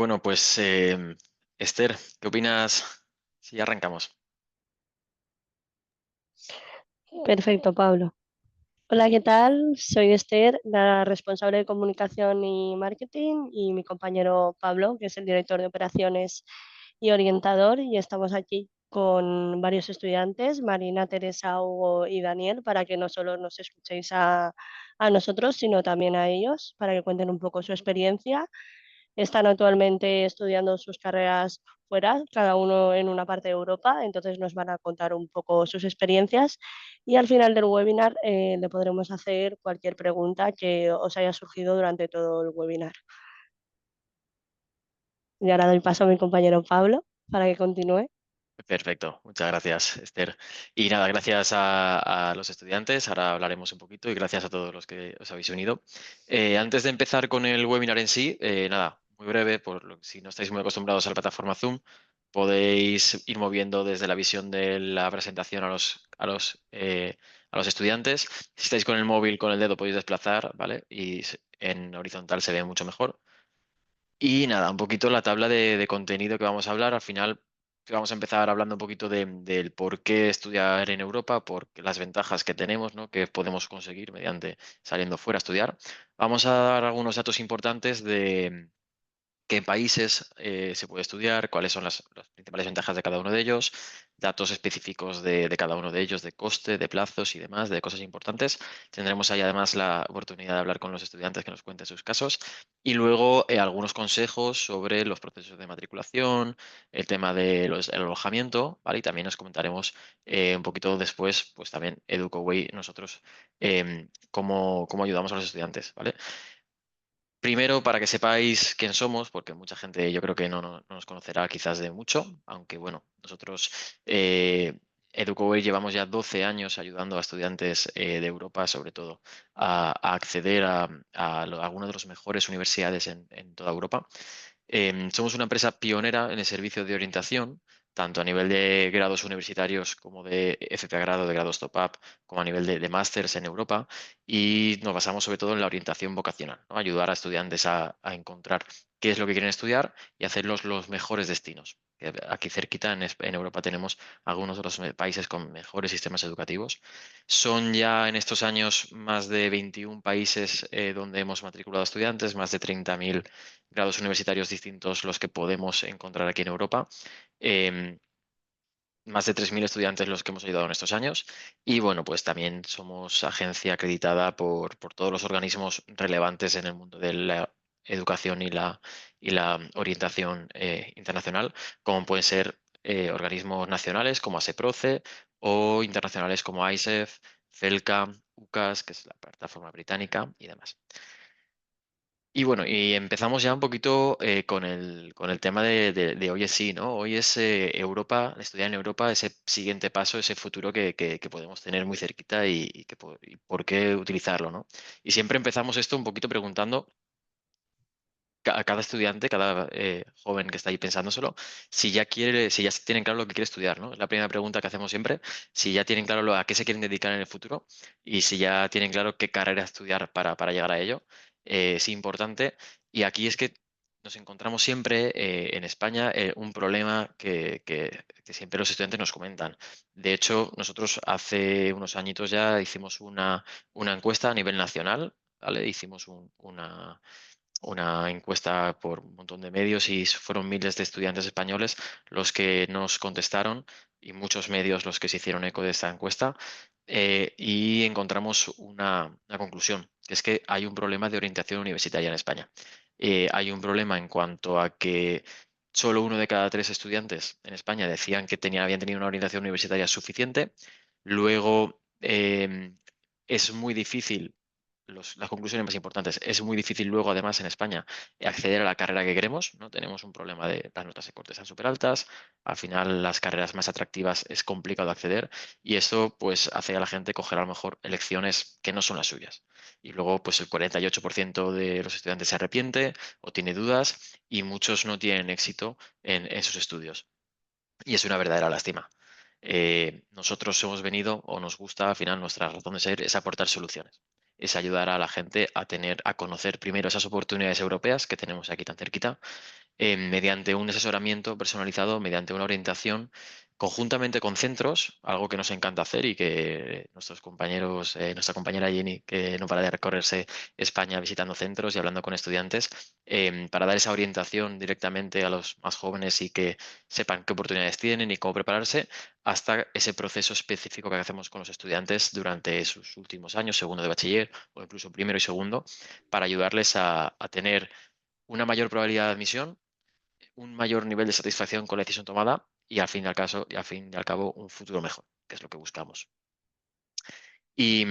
Bueno, pues Esther, ¿qué opinas si arrancamos? Perfecto, Pablo. Hola, ¿qué tal? Soy Esther, la responsable de comunicación y marketing, y mi compañero Pablo, que es el director de operaciones y orientador, y estamos aquí con varios estudiantes, Marina, Teresa, Hugo y Daniel, para que no solo nos escuchéis a nosotros, sino también a ellos, para que cuenten un poco su experiencia. Están actualmente estudiando sus carreras fuera, cada uno en una parte de Europa, entonces nos van a contar un poco sus experiencias y al final del webinar le podremos hacer cualquier pregunta que os haya surgido durante todo el webinar. Y ahora doy paso a mi compañero Pablo para que continúe. Perfecto, muchas gracias, Esther. Y nada, gracias a los estudiantes. Ahora hablaremos un poquito y gracias a todos los que os habéis unido. Antes de empezar con el webinar en sí, nada, muy breve, si no estáis muy acostumbrados a la plataforma Zoom, podéis ir moviendo desde la visión de la presentación a los estudiantes. Si estáis con el móvil, con el dedo podéis desplazar, ¿vale? En horizontal se ve mucho mejor. Y nada, un poquito la tabla de contenido que vamos a hablar. Al final vamos a empezar hablando un poquito del por qué estudiar en Europa, por las ventajas que tenemos, ¿no? Que podemos conseguir mediante saliendo fuera a estudiar. Vamos a dar algunos datos importantes de qué países se puede estudiar, cuáles son las principales ventajas de cada uno de ellos, datos específicos de cada uno de ellos, de coste, de plazos y demás, de cosas importantes. Tendremos ahí además la oportunidad de hablar con los estudiantes que nos cuenten sus casos y luego algunos consejos sobre los procesos de matriculación, el tema del alojamiento, ¿vale? Y también nos comentaremos un poquito después, pues también EducoWay, nosotros, cómo ayudamos a los estudiantes, ¿vale? Primero, para que sepáis quién somos, porque mucha gente yo creo que no nos conocerá quizás de mucho, aunque bueno, nosotros EducoWay llevamos ya 12 años ayudando a estudiantes de Europa, sobre todo, a acceder a algunas de las mejores universidades en toda Europa. Somos una empresa pionera en el servicio de orientación, tanto a nivel de grados universitarios como de FP a grado, de grados top-up, como a nivel de másters en Europa. Y nos basamos sobre todo en la orientación vocacional, ¿no? Ayudar a estudiantes a encontrar qué es lo que quieren estudiar y hacerlos los mejores destinos. Aquí cerquita en Europa tenemos algunos de los países con mejores sistemas educativos. Son ya en estos años más de 21 países donde hemos matriculado estudiantes, más de 30.000 grados universitarios distintos los que podemos encontrar aquí en Europa. Em, Más de 3.000 estudiantes los que hemos ayudado en estos años. Y bueno, pues también somos agencia acreditada por todos los organismos relevantes en el mundo de la educación y la orientación internacional, como pueden ser organismos nacionales como ASEPROCE o internacionales como ISEF, FELCA, UCAS, que es la plataforma británica y demás. Y bueno, y empezamos ya un poquito con el tema de hoy es sí, ¿no? Hoy es Europa, estudiar en Europa, ese siguiente paso, ese futuro que podemos tener muy cerquita y por qué utilizarlo, ¿no? Y siempre empezamos esto un poquito preguntando a cada estudiante, cada joven que está ahí pensándoselo, si ya tienen claro lo que quiere estudiar, ¿no? Es la primera pregunta que hacemos siempre, si ya tienen claro a qué se quieren dedicar en el futuro y si ya tienen claro qué carrera estudiar para llegar a ello. Es importante. Y aquí es que nos encontramos siempre en España un problema que siempre los estudiantes nos comentan. De hecho, nosotros hace unos añitos ya hicimos una encuesta a nivel nacional, ¿vale? Hicimos una encuesta por un montón de medios y fueron miles de estudiantes españoles los que nos contestaron y muchos medios los que se hicieron eco de esta encuesta y encontramos una conclusión, que es que hay un problema de orientación universitaria en España. Hay un problema en cuanto a que solo uno de cada tres estudiantes en España decían que habían tenido una orientación universitaria suficiente. Luego, es muy difícil las conclusiones más importantes. Es muy difícil luego, además, en España, acceder a la carrera que queremos, ¿no? Tenemos un problema de las notas de corte están súper altas. Al final, las carreras más atractivas es complicado acceder y esto, pues, hace a la gente coger a lo mejor elecciones que no son las suyas. Y luego, pues, el 48% de los estudiantes se arrepiente o tiene dudas y muchos no tienen éxito en sus estudios. Y es una verdadera lástima. Nosotros hemos venido, o nos gusta, al final nuestra razón de ser es aportar soluciones. Es ayudar a la gente a conocer primero esas oportunidades europeas que tenemos aquí tan cerquita, mediante un asesoramiento personalizado, mediante una orientación, conjuntamente con centros, algo que nos encanta hacer y que nuestros compañeros, nuestra compañera Jenny, que no para de recorrerse España visitando centros y hablando con estudiantes, para dar esa orientación directamente a los más jóvenes y que sepan qué oportunidades tienen y cómo prepararse, hasta ese proceso específico que hacemos con los estudiantes durante sus últimos años, segundo de bachiller o incluso primero y segundo, para ayudarles a tener una mayor probabilidad de admisión, un mayor nivel de satisfacción con la decisión tomada y al fin y al cabo un futuro mejor, que es lo que buscamos. Y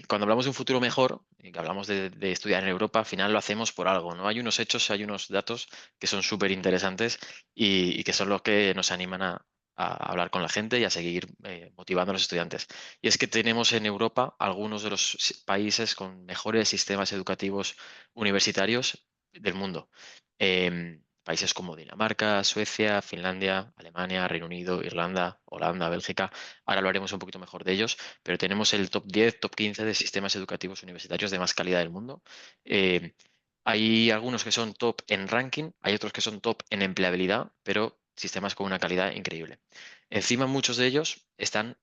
cuando hablamos de un futuro mejor, y que hablamos de estudiar en Europa, al final lo hacemos por algo, ¿no? Hay unos hechos, hay unos datos que son súper interesantes y que son los que nos animan a hablar con la gente y a seguir motivando a los estudiantes. Y es que tenemos en Europa algunos de los países con mejores sistemas educativos universitarios del mundo. Países como Dinamarca, Suecia, Finlandia, Alemania, Reino Unido, Irlanda, Holanda, Bélgica. Ahora hablaremos un poquito mejor de ellos, pero tenemos el top 10, top 15 de sistemas educativos universitarios de más calidad del mundo. Eh, Hay algunos que son top en ranking, hay otros que son top en empleabilidad, pero sistemas con una calidad increíble. Encima, muchos de ellos están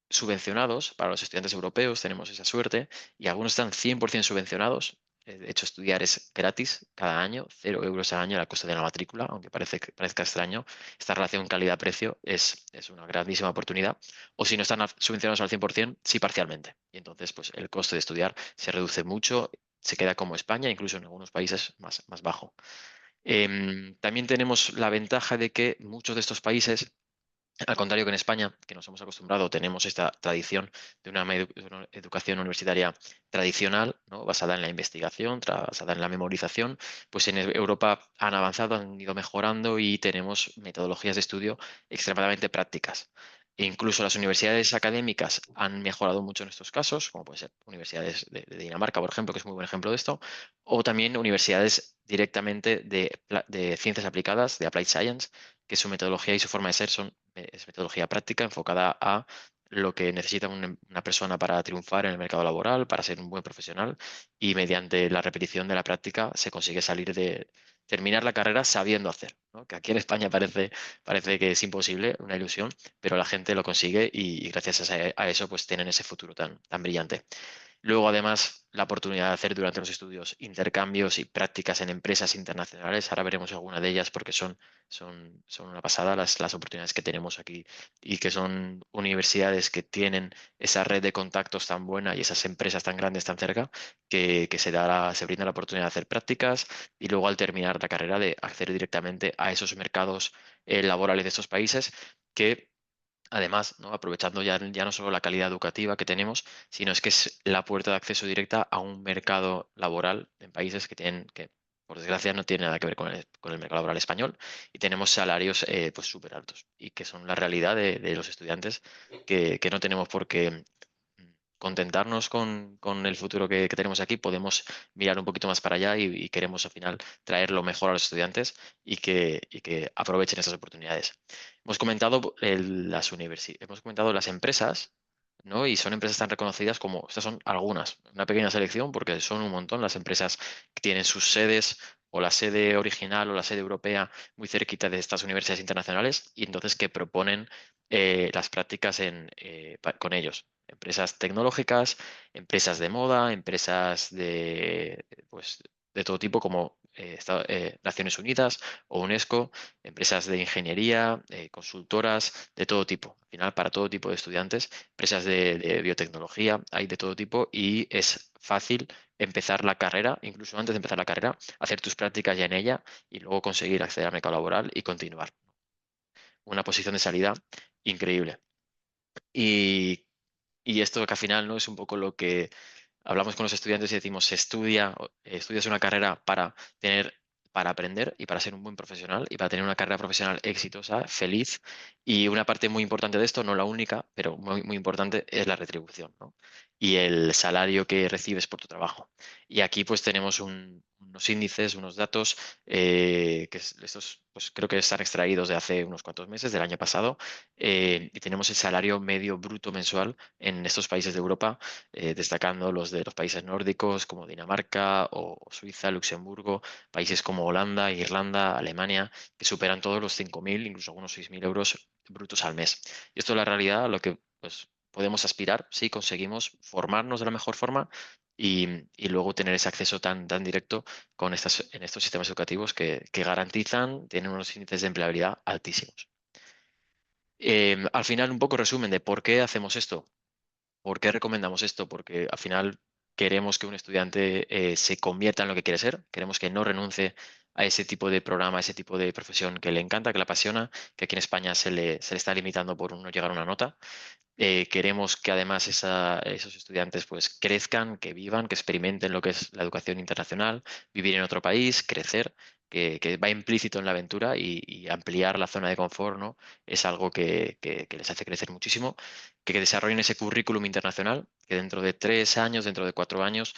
subvencionados para los estudiantes europeos, tenemos esa suerte, y algunos están 100% subvencionados. De hecho, estudiar es gratis cada año, 0 € al año la costa de la matrícula, aunque parezca extraño. Esta relación calidad-precio es una grandísima oportunidad. O si no están subvencionados al 100%, sí parcialmente. Y entonces, pues el coste de estudiar se reduce mucho, se queda como España, incluso en algunos países más bajo. También tenemos la ventaja de que muchos de estos países, al contrario que en España, que nos hemos acostumbrado, tenemos esta tradición de una educación universitaria tradicional, ¿no? Basada en la investigación, basada en la memorización, pues en Europa han avanzado, han ido mejorando y tenemos metodologías de estudio extremadamente prácticas. E incluso las universidades académicas han mejorado mucho en estos casos, como pueden ser universidades de Dinamarca, por ejemplo, que es muy buen ejemplo de esto, o también universidades directamente de ciencias aplicadas, de Applied Science, que su metodología y su forma de ser es metodología práctica enfocada a lo que necesita una persona para triunfar en el mercado laboral, para ser un buen profesional y mediante la repetición de la práctica se consigue terminar la carrera sabiendo hacer, ¿no? Que aquí en España parece que es imposible, una ilusión, pero la gente lo consigue y gracias a eso pues tienen ese futuro tan brillante. Luego, además, la oportunidad de hacer durante los estudios intercambios y prácticas en empresas internacionales. Ahora veremos alguna de ellas porque son una pasada las oportunidades que tenemos aquí y que son universidades que tienen esa red de contactos tan buena y esas empresas tan grandes tan cerca que se brinda la oportunidad de hacer prácticas y luego al terminar la carrera de acceder directamente a esos mercados laborales de estos países que además, ¿no? Aprovechando ya no solo la calidad educativa que tenemos, sino es que es la puerta de acceso directa a un mercado laboral en países que por desgracia, no tiene nada que ver con el mercado laboral español y tenemos salarios pues súper altos y que son la realidad de los estudiantes que no tenemos por qué contentarnos con el futuro que tenemos aquí, podemos mirar un poquito más para allá y queremos al final traer lo mejor a los estudiantes y que aprovechen esas oportunidades. Hemos comentado hemos comentado las empresas, ¿no? Y son empresas tan reconocidas como, estas son algunas, una pequeña selección porque son un montón las empresas que tienen sus sedes o la sede original o la sede europea muy cerquita de estas universidades internacionales y entonces que proponen las prácticas con ellos. Empresas tecnológicas, empresas de moda, empresas pues, de todo tipo como Naciones Unidas o UNESCO, empresas de ingeniería, consultoras, de todo tipo. Al final, para todo tipo de estudiantes, empresas de biotecnología, hay de todo tipo y es fácil empezar la carrera, incluso antes de empezar la carrera, hacer tus prácticas ya en ella y luego conseguir acceder al mercado laboral y continuar. Una posición de salida increíble. Y, y esto que al final no es un poco lo que hablamos con los estudiantes y decimos, estudias una carrera para aprender y para ser un buen profesional y para tener una carrera profesional exitosa, feliz. Y una parte muy importante de esto, no la única, pero muy, muy importante, es la retribución, ¿no? y el salario que recibes por tu trabajo. Y aquí pues tenemos unos índices, unos datos estos pues creo que están extraídos de hace unos cuantos meses, del año pasado, y tenemos el salario medio bruto mensual en estos países de Europa, destacando los de los países nórdicos como Dinamarca o Suiza, Luxemburgo, países como Holanda, Irlanda, Alemania, que superan todos los 5.000, incluso algunos 6.000 euros brutos al mes. Y esto es la realidad a lo que pues, podemos aspirar si conseguimos formarnos de la mejor forma y luego tener ese acceso tan directo en estos sistemas educativos que garantizan, tienen unos índices de empleabilidad altísimos. Al final, un poco resumen de por qué hacemos esto. ¿Por qué recomendamos esto? Porque al final queremos que un estudiante se convierta en lo que quiere ser, queremos que no renuncie a ese tipo de programa, a ese tipo de profesión que le encanta, que le apasiona, que aquí en España se le está limitando por no llegar a una nota. Queremos que además esos estudiantes pues crezcan, que vivan, que experimenten lo que es la educación internacional, vivir en otro país, crecer, que va implícito en la aventura y ampliar la zona de confort, ¿no? Es algo que les hace crecer muchísimo, que desarrollen ese currículum internacional, que dentro de 3 años, dentro de 4 años,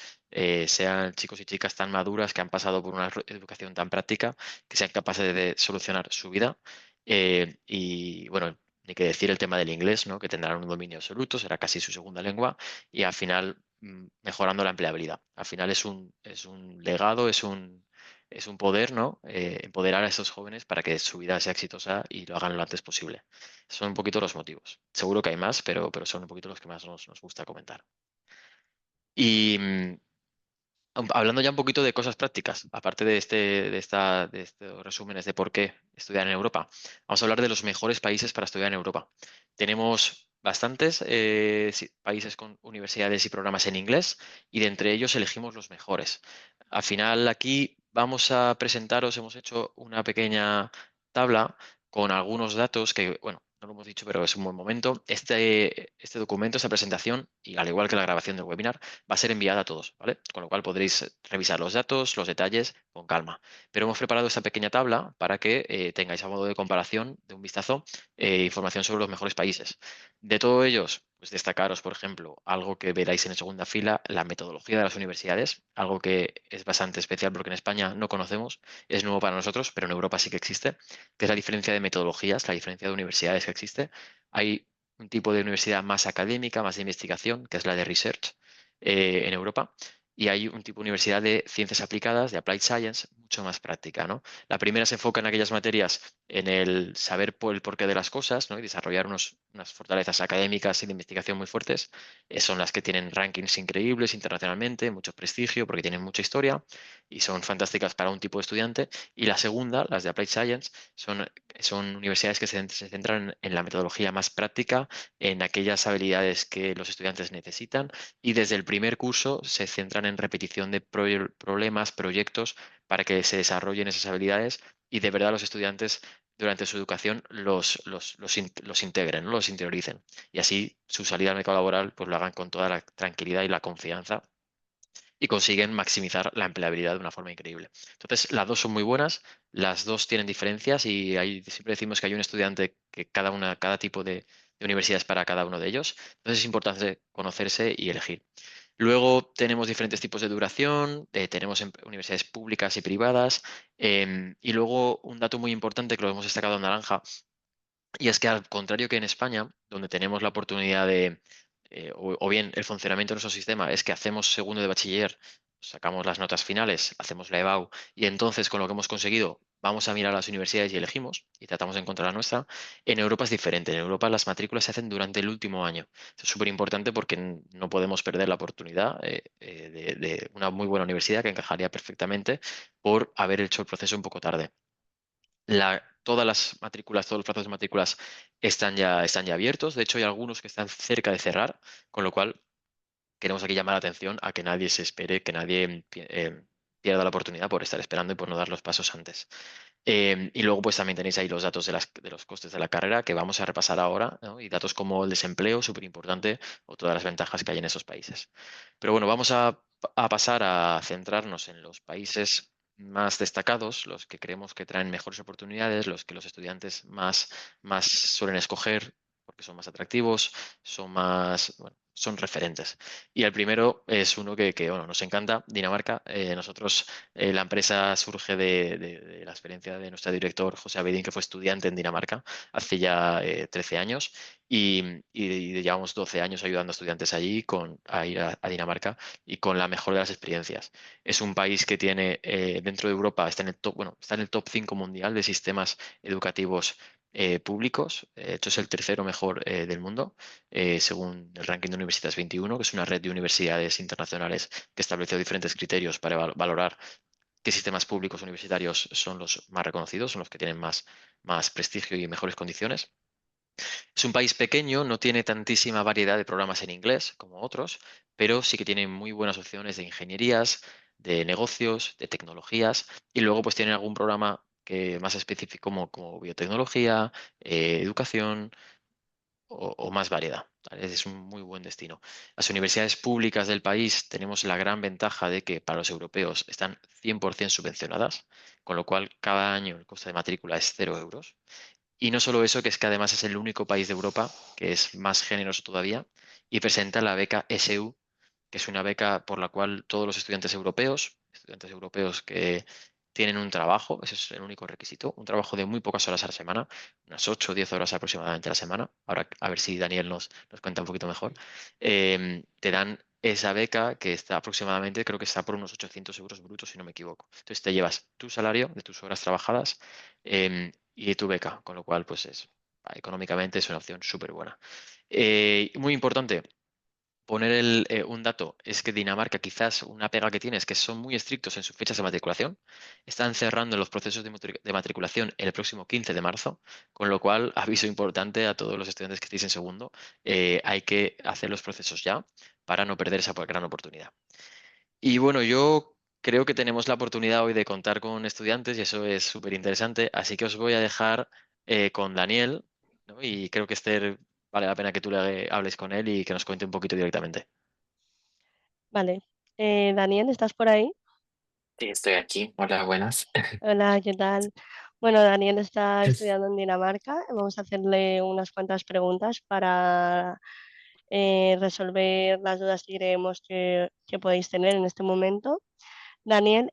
sean chicos y chicas tan maduras que han pasado por una educación tan práctica, que sean capaces de solucionar su vida. Y bueno, ni que decir el tema del inglés, ¿no? Que tendrán un dominio absoluto, será casi su segunda lengua y al final mejorando la empleabilidad. Al final es un legado, es un poder, ¿no? Empoderar a esos jóvenes para que su vida sea exitosa y lo hagan lo antes posible. Son un poquito los motivos. Seguro que hay más, pero son un poquito los que más nos gusta comentar. Y hablando ya un poquito de cosas prácticas, aparte de estos resúmenes de por qué estudiar en Europa, vamos a hablar de los mejores países para estudiar en Europa. Tenemos bastantes países con universidades y programas en inglés y de entre ellos elegimos los mejores. Al final aquí vamos a presentaros, hemos hecho una pequeña tabla con algunos datos que, bueno, no lo hemos dicho, pero es un buen momento. Este documento, esta presentación, y al igual que la grabación del webinar, va a ser enviada a todos, ¿vale? Con lo cual podréis revisar los datos, los detalles con calma. Pero hemos preparado esta pequeña tabla para que tengáis a modo de comparación, de un vistazo, información sobre los mejores países. De todos ellos, pues destacaros, por ejemplo, algo que veráis en segunda fila, la metodología de las universidades, algo que es bastante especial porque en España no conocemos, es nuevo para nosotros, pero en Europa sí que existe, que es la diferencia de metodologías, la diferencia de universidades que existe. Hay un tipo de universidad más académica, más de investigación, que es la de research en Europa, y hay un tipo de universidad de ciencias aplicadas, de applied science, mucho más práctica, ¿no? La primera se enfoca en aquellas materias en el saber por el porqué de las cosas, ¿no? Y desarrollar unas fortalezas académicas y de investigación muy fuertes. Son las que tienen rankings increíbles internacionalmente, mucho prestigio porque tienen mucha historia y son fantásticas para un tipo de estudiante. Y la segunda, las de applied science, son universidades que se centran en la metodología más práctica, en aquellas habilidades que los estudiantes necesitan y desde el primer curso se centran en repetición de problemas, proyectos, para que se desarrollen esas habilidades y de verdad los estudiantes durante su educación los integren, ¿no? Los interioricen. Y así su salida al mercado laboral pues lo hagan con toda la tranquilidad y la confianza y consiguen maximizar la empleabilidad de una forma increíble. Entonces, las dos son muy buenas, las dos tienen diferencias y siempre decimos que hay un estudiante que cada tipo de universidad es para cada uno de ellos. Entonces, es importante conocerse y elegir. Luego tenemos diferentes tipos de duración, tenemos universidades públicas y privadas, y luego un dato muy importante que lo hemos destacado en naranja, y es que al contrario que en España, donde tenemos la oportunidad o bien el funcionamiento de nuestro sistema es que hacemos segundo de bachiller, sacamos las notas finales, hacemos la EBAU y entonces con lo que hemos conseguido vamos a mirar las universidades y elegimos y tratamos de encontrar la nuestra. En Europa es diferente. En Europa las matrículas se hacen durante el último año. Esto es súper importante porque no podemos perder la oportunidad de una muy buena universidad que encajaría perfectamente por haber hecho el proceso un poco tarde. Todas las matrículas, todos los plazos de matrículas están ya abiertos. De hecho, hay algunos que están cerca de cerrar, con lo cual queremos aquí llamar la atención a que nadie se espere, que nadie pierda la oportunidad por estar esperando y por no dar los pasos antes. Y luego, pues también tenéis ahí los datos de los costes de la carrera que vamos a repasar ahora, ¿no? Y datos como el desempleo, súper importante, o todas las ventajas que hay en esos países. Pero bueno, vamos a pasar a centrarnos en los países más destacados, los que creemos que traen mejores oportunidades, los que los estudiantes más suelen escoger porque son más atractivos, son más, bueno, son referentes. Y el primero es uno bueno, nos encanta, Dinamarca. Nosotros, la empresa surge de la experiencia de nuestro director José Abedín, que fue estudiante en Dinamarca hace ya 13 años y llevamos 12 años ayudando a estudiantes allí a ir a Dinamarca y con la mejor de las experiencias. Es un país que tiene, dentro de Europa, está en el top, bueno, está en el top 5 mundial de sistemas educativos públicos. De hecho, es el tercero mejor del mundo, según el ranking de Universidades 21, que es una red de universidades internacionales que estableció diferentes criterios para valorar qué sistemas públicos universitarios son los más reconocidos, son los que tienen más prestigio y mejores condiciones. Es un país pequeño, no tiene tantísima variedad de programas en inglés como otros, pero sí que tiene muy buenas opciones de ingenierías, de negocios, de tecnologías, y luego pues tienen algún programa que más específico como biotecnología, educación o más variedad. ¿Vale? Es un muy buen destino. Las universidades públicas del país tenemos la gran ventaja de que para los europeos están 100% subvencionadas, con lo cual cada año el coste de matrícula es 0 euros. Y no solo eso, que es que además es el único país de Europa que es más generoso todavía y presenta la beca SU, que es una beca por la cual todos los estudiantes europeos que tienen un trabajo, ese es el único requisito, un trabajo de muy pocas horas a la semana, unas 8 o 10 horas aproximadamente a la semana, ahora a ver si Daniel nos cuenta un poquito mejor, te dan esa beca que está aproximadamente, creo que está por unos 800 euros brutos, si no me equivoco. Entonces te llevas tu salario de tus horas trabajadas y tu beca, con lo cual, pues económicamente es una opción súper buena. Muy importante, poner un dato, es que Dinamarca quizás una pega que tiene es que son muy estrictos en sus fechas de matriculación. Están cerrando los procesos de matriculación el próximo 15 de marzo, con lo cual, aviso importante a todos los estudiantes que estéis en segundo, hay que hacer los procesos ya para no perder esa gran oportunidad. Y bueno, yo creo que tenemos la oportunidad hoy de contar con estudiantes y eso es súper interesante, así que os voy a dejar con Daniel, ¿no? Y creo que Esther vale la pena que tú le hables con él y que nos cuente un poquito directamente. Vale. Daniel, ¿estás por ahí? Sí, estoy aquí. Hola, buenas. Hola, ¿qué tal? Bueno, Daniel está estudiando en Dinamarca. Vamos a hacerle unas cuantas preguntas para resolver las dudas que creemos que podéis tener en este momento. Daniel,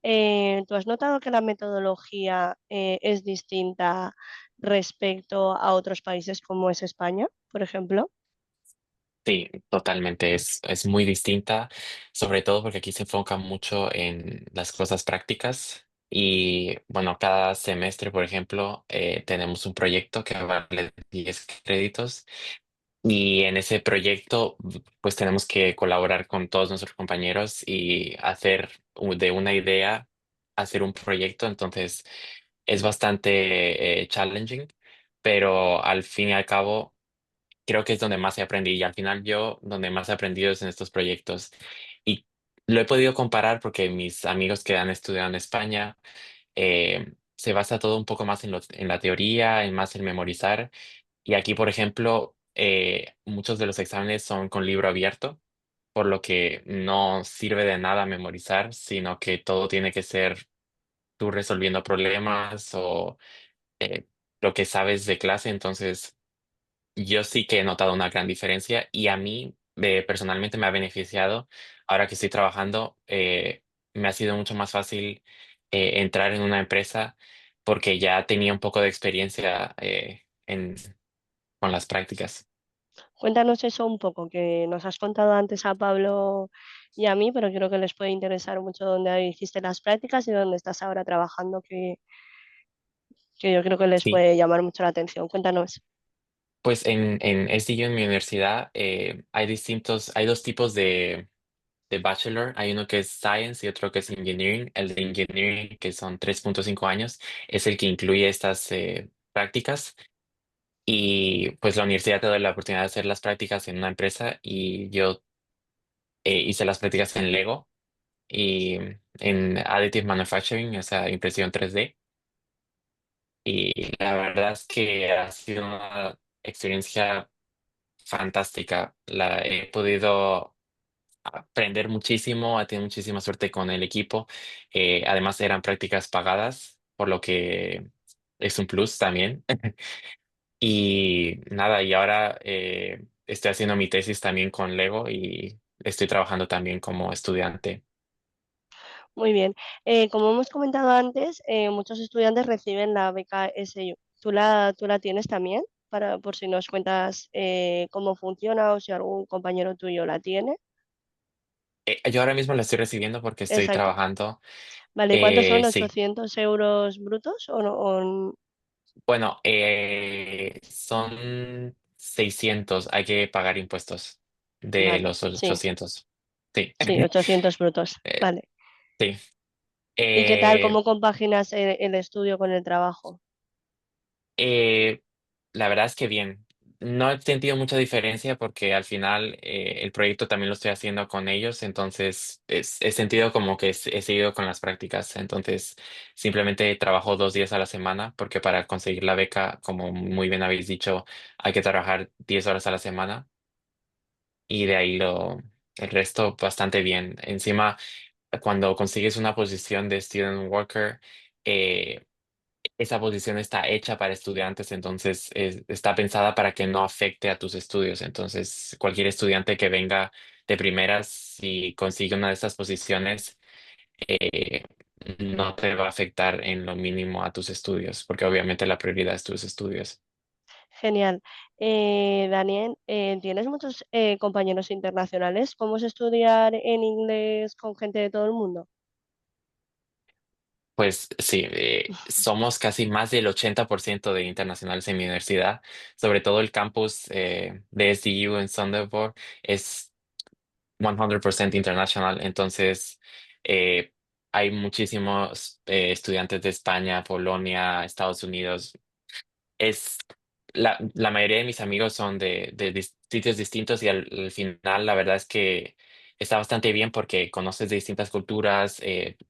¿tú has notado que la metodología es distinta respecto a otros países como es España, por ejemplo? Sí, totalmente. Es muy distinta, sobre todo porque aquí se enfoca mucho en las cosas prácticas. Y bueno, cada semestre, por ejemplo, tenemos un proyecto que vale 10 créditos. Y en ese proyecto, pues tenemos que colaborar con todos nuestros compañeros y hacer de una idea, hacer un proyecto. Entonces, es bastante challenging, pero al fin y al cabo creo que es donde más he aprendido y al final yo donde más he aprendido es en estos proyectos. Y lo he podido comparar porque mis amigos que han estudiado en España se basa todo un poco más en la teoría, en más en memorizar. Y aquí, por ejemplo, muchos de los exámenes son con libro abierto, por lo que no sirve de nada memorizar, sino que todo tiene que ser tú resolviendo problemas o eh, lo que sabes de clase. Entonces, yo sí que he notado una gran diferencia y a mí personalmente me ha beneficiado. Ahora que estoy trabajando, me ha sido mucho más fácil entrar en una empresa porque ya tenía un poco de experiencia con las prácticas. Cuéntanos eso un poco, que nos has contado antes a Pablo y a mí, pero creo que les puede interesar mucho dónde hiciste las prácticas y dónde estás ahora trabajando, que yo creo que les Sí, puede llamar mucho la atención. Cuéntanos. pues en SDU, en mi universidad, hay dos tipos de bachelor. Hay uno que es science y otro que es engineering. El de engineering, que son 3.5 años, es el que incluye estas prácticas. Y pues la universidad te da la oportunidad de hacer las prácticas en una empresa y yo hice las prácticas en Lego y en Additive Manufacturing, o sea, impresión 3D. Y la verdad es que ha sido una experiencia fantástica. La he podido aprender muchísimo, he tenido muchísima suerte con el equipo. Además eran prácticas pagadas, por lo que es un plus también. Y nada, y ahora estoy haciendo mi tesis también con Lego y estoy trabajando también como estudiante. Muy bien. Como hemos comentado antes, muchos estudiantes reciben la beca SU. ¿Tú la tienes también? Por si nos cuentas cómo funciona o si algún compañero tuyo la tiene. Yo ahora mismo la estoy recibiendo porque estoy Exacto. trabajando. Vale, ¿y cuántos son? Sí, ¿800 € brutos o no? bueno, son 600, hay que pagar impuestos de Vale, los sí, 800. Sí, sí, 800 brutos. eh, Vale. sí. ¿Y qué tal? Eh, ¿Cómo compaginas el estudio con el trabajo? eh, la verdad es que bien. No he sentido mucha diferencia porque al final el proyecto también lo estoy haciendo con ellos, entonces he sentido como que he seguido con las prácticas. Entonces simplemente trabajo 2 días a la semana porque para conseguir la beca, como muy bien habéis dicho, hay que trabajar 10 horas a la semana y de ahí el resto bastante bien. Encima, cuando consigues una posición de student worker, eh, esa posición está hecha para estudiantes, entonces está pensada para que no afecte a tus estudios. Entonces, cualquier estudiante que venga de primeras y consigue una de estas posiciones, eh, no te va a afectar en lo mínimo a tus estudios, porque obviamente la prioridad es tus estudios. Genial. Daniel, ¿tienes muchos compañeros internacionales? ¿Cómo es estudiar en inglés con gente de todo el mundo? Pues sí, somos casi más del 80% de internacionales en mi universidad, sobre todo el campus de SDU en Sonderborg es 100% internacional, entonces eh, hay muchísimos estudiantes de España, Polonia, Estados Unidos. Es la mayoría de mis amigos son de sitios distintos y al final la verdad es que está bastante bien porque conoces de distintas culturas,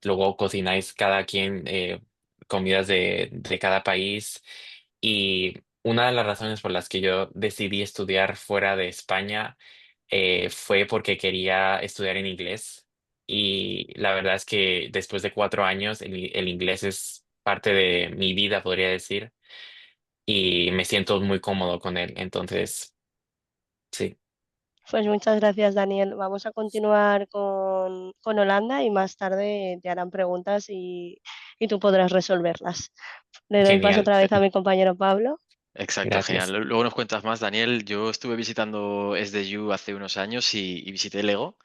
luego cocináis cada quien comidas de cada país y una de las razones por las que yo decidí estudiar fuera de España fue porque quería estudiar en inglés y la verdad es que después de 4 años el inglés es parte de mi vida, podría decir, y me siento muy cómodo con él. Entonces, sí, Pues muchas gracias, Daniel. Vamos a continuar con Holanda y más tarde te harán preguntas y tú podrás resolverlas. Le doy paso genial. otra vez a mi compañero Pablo. Exacto, genial. Gracias. Luego nos cuentas más, Daniel. Yo estuve visitando SDU hace unos años y visité Lego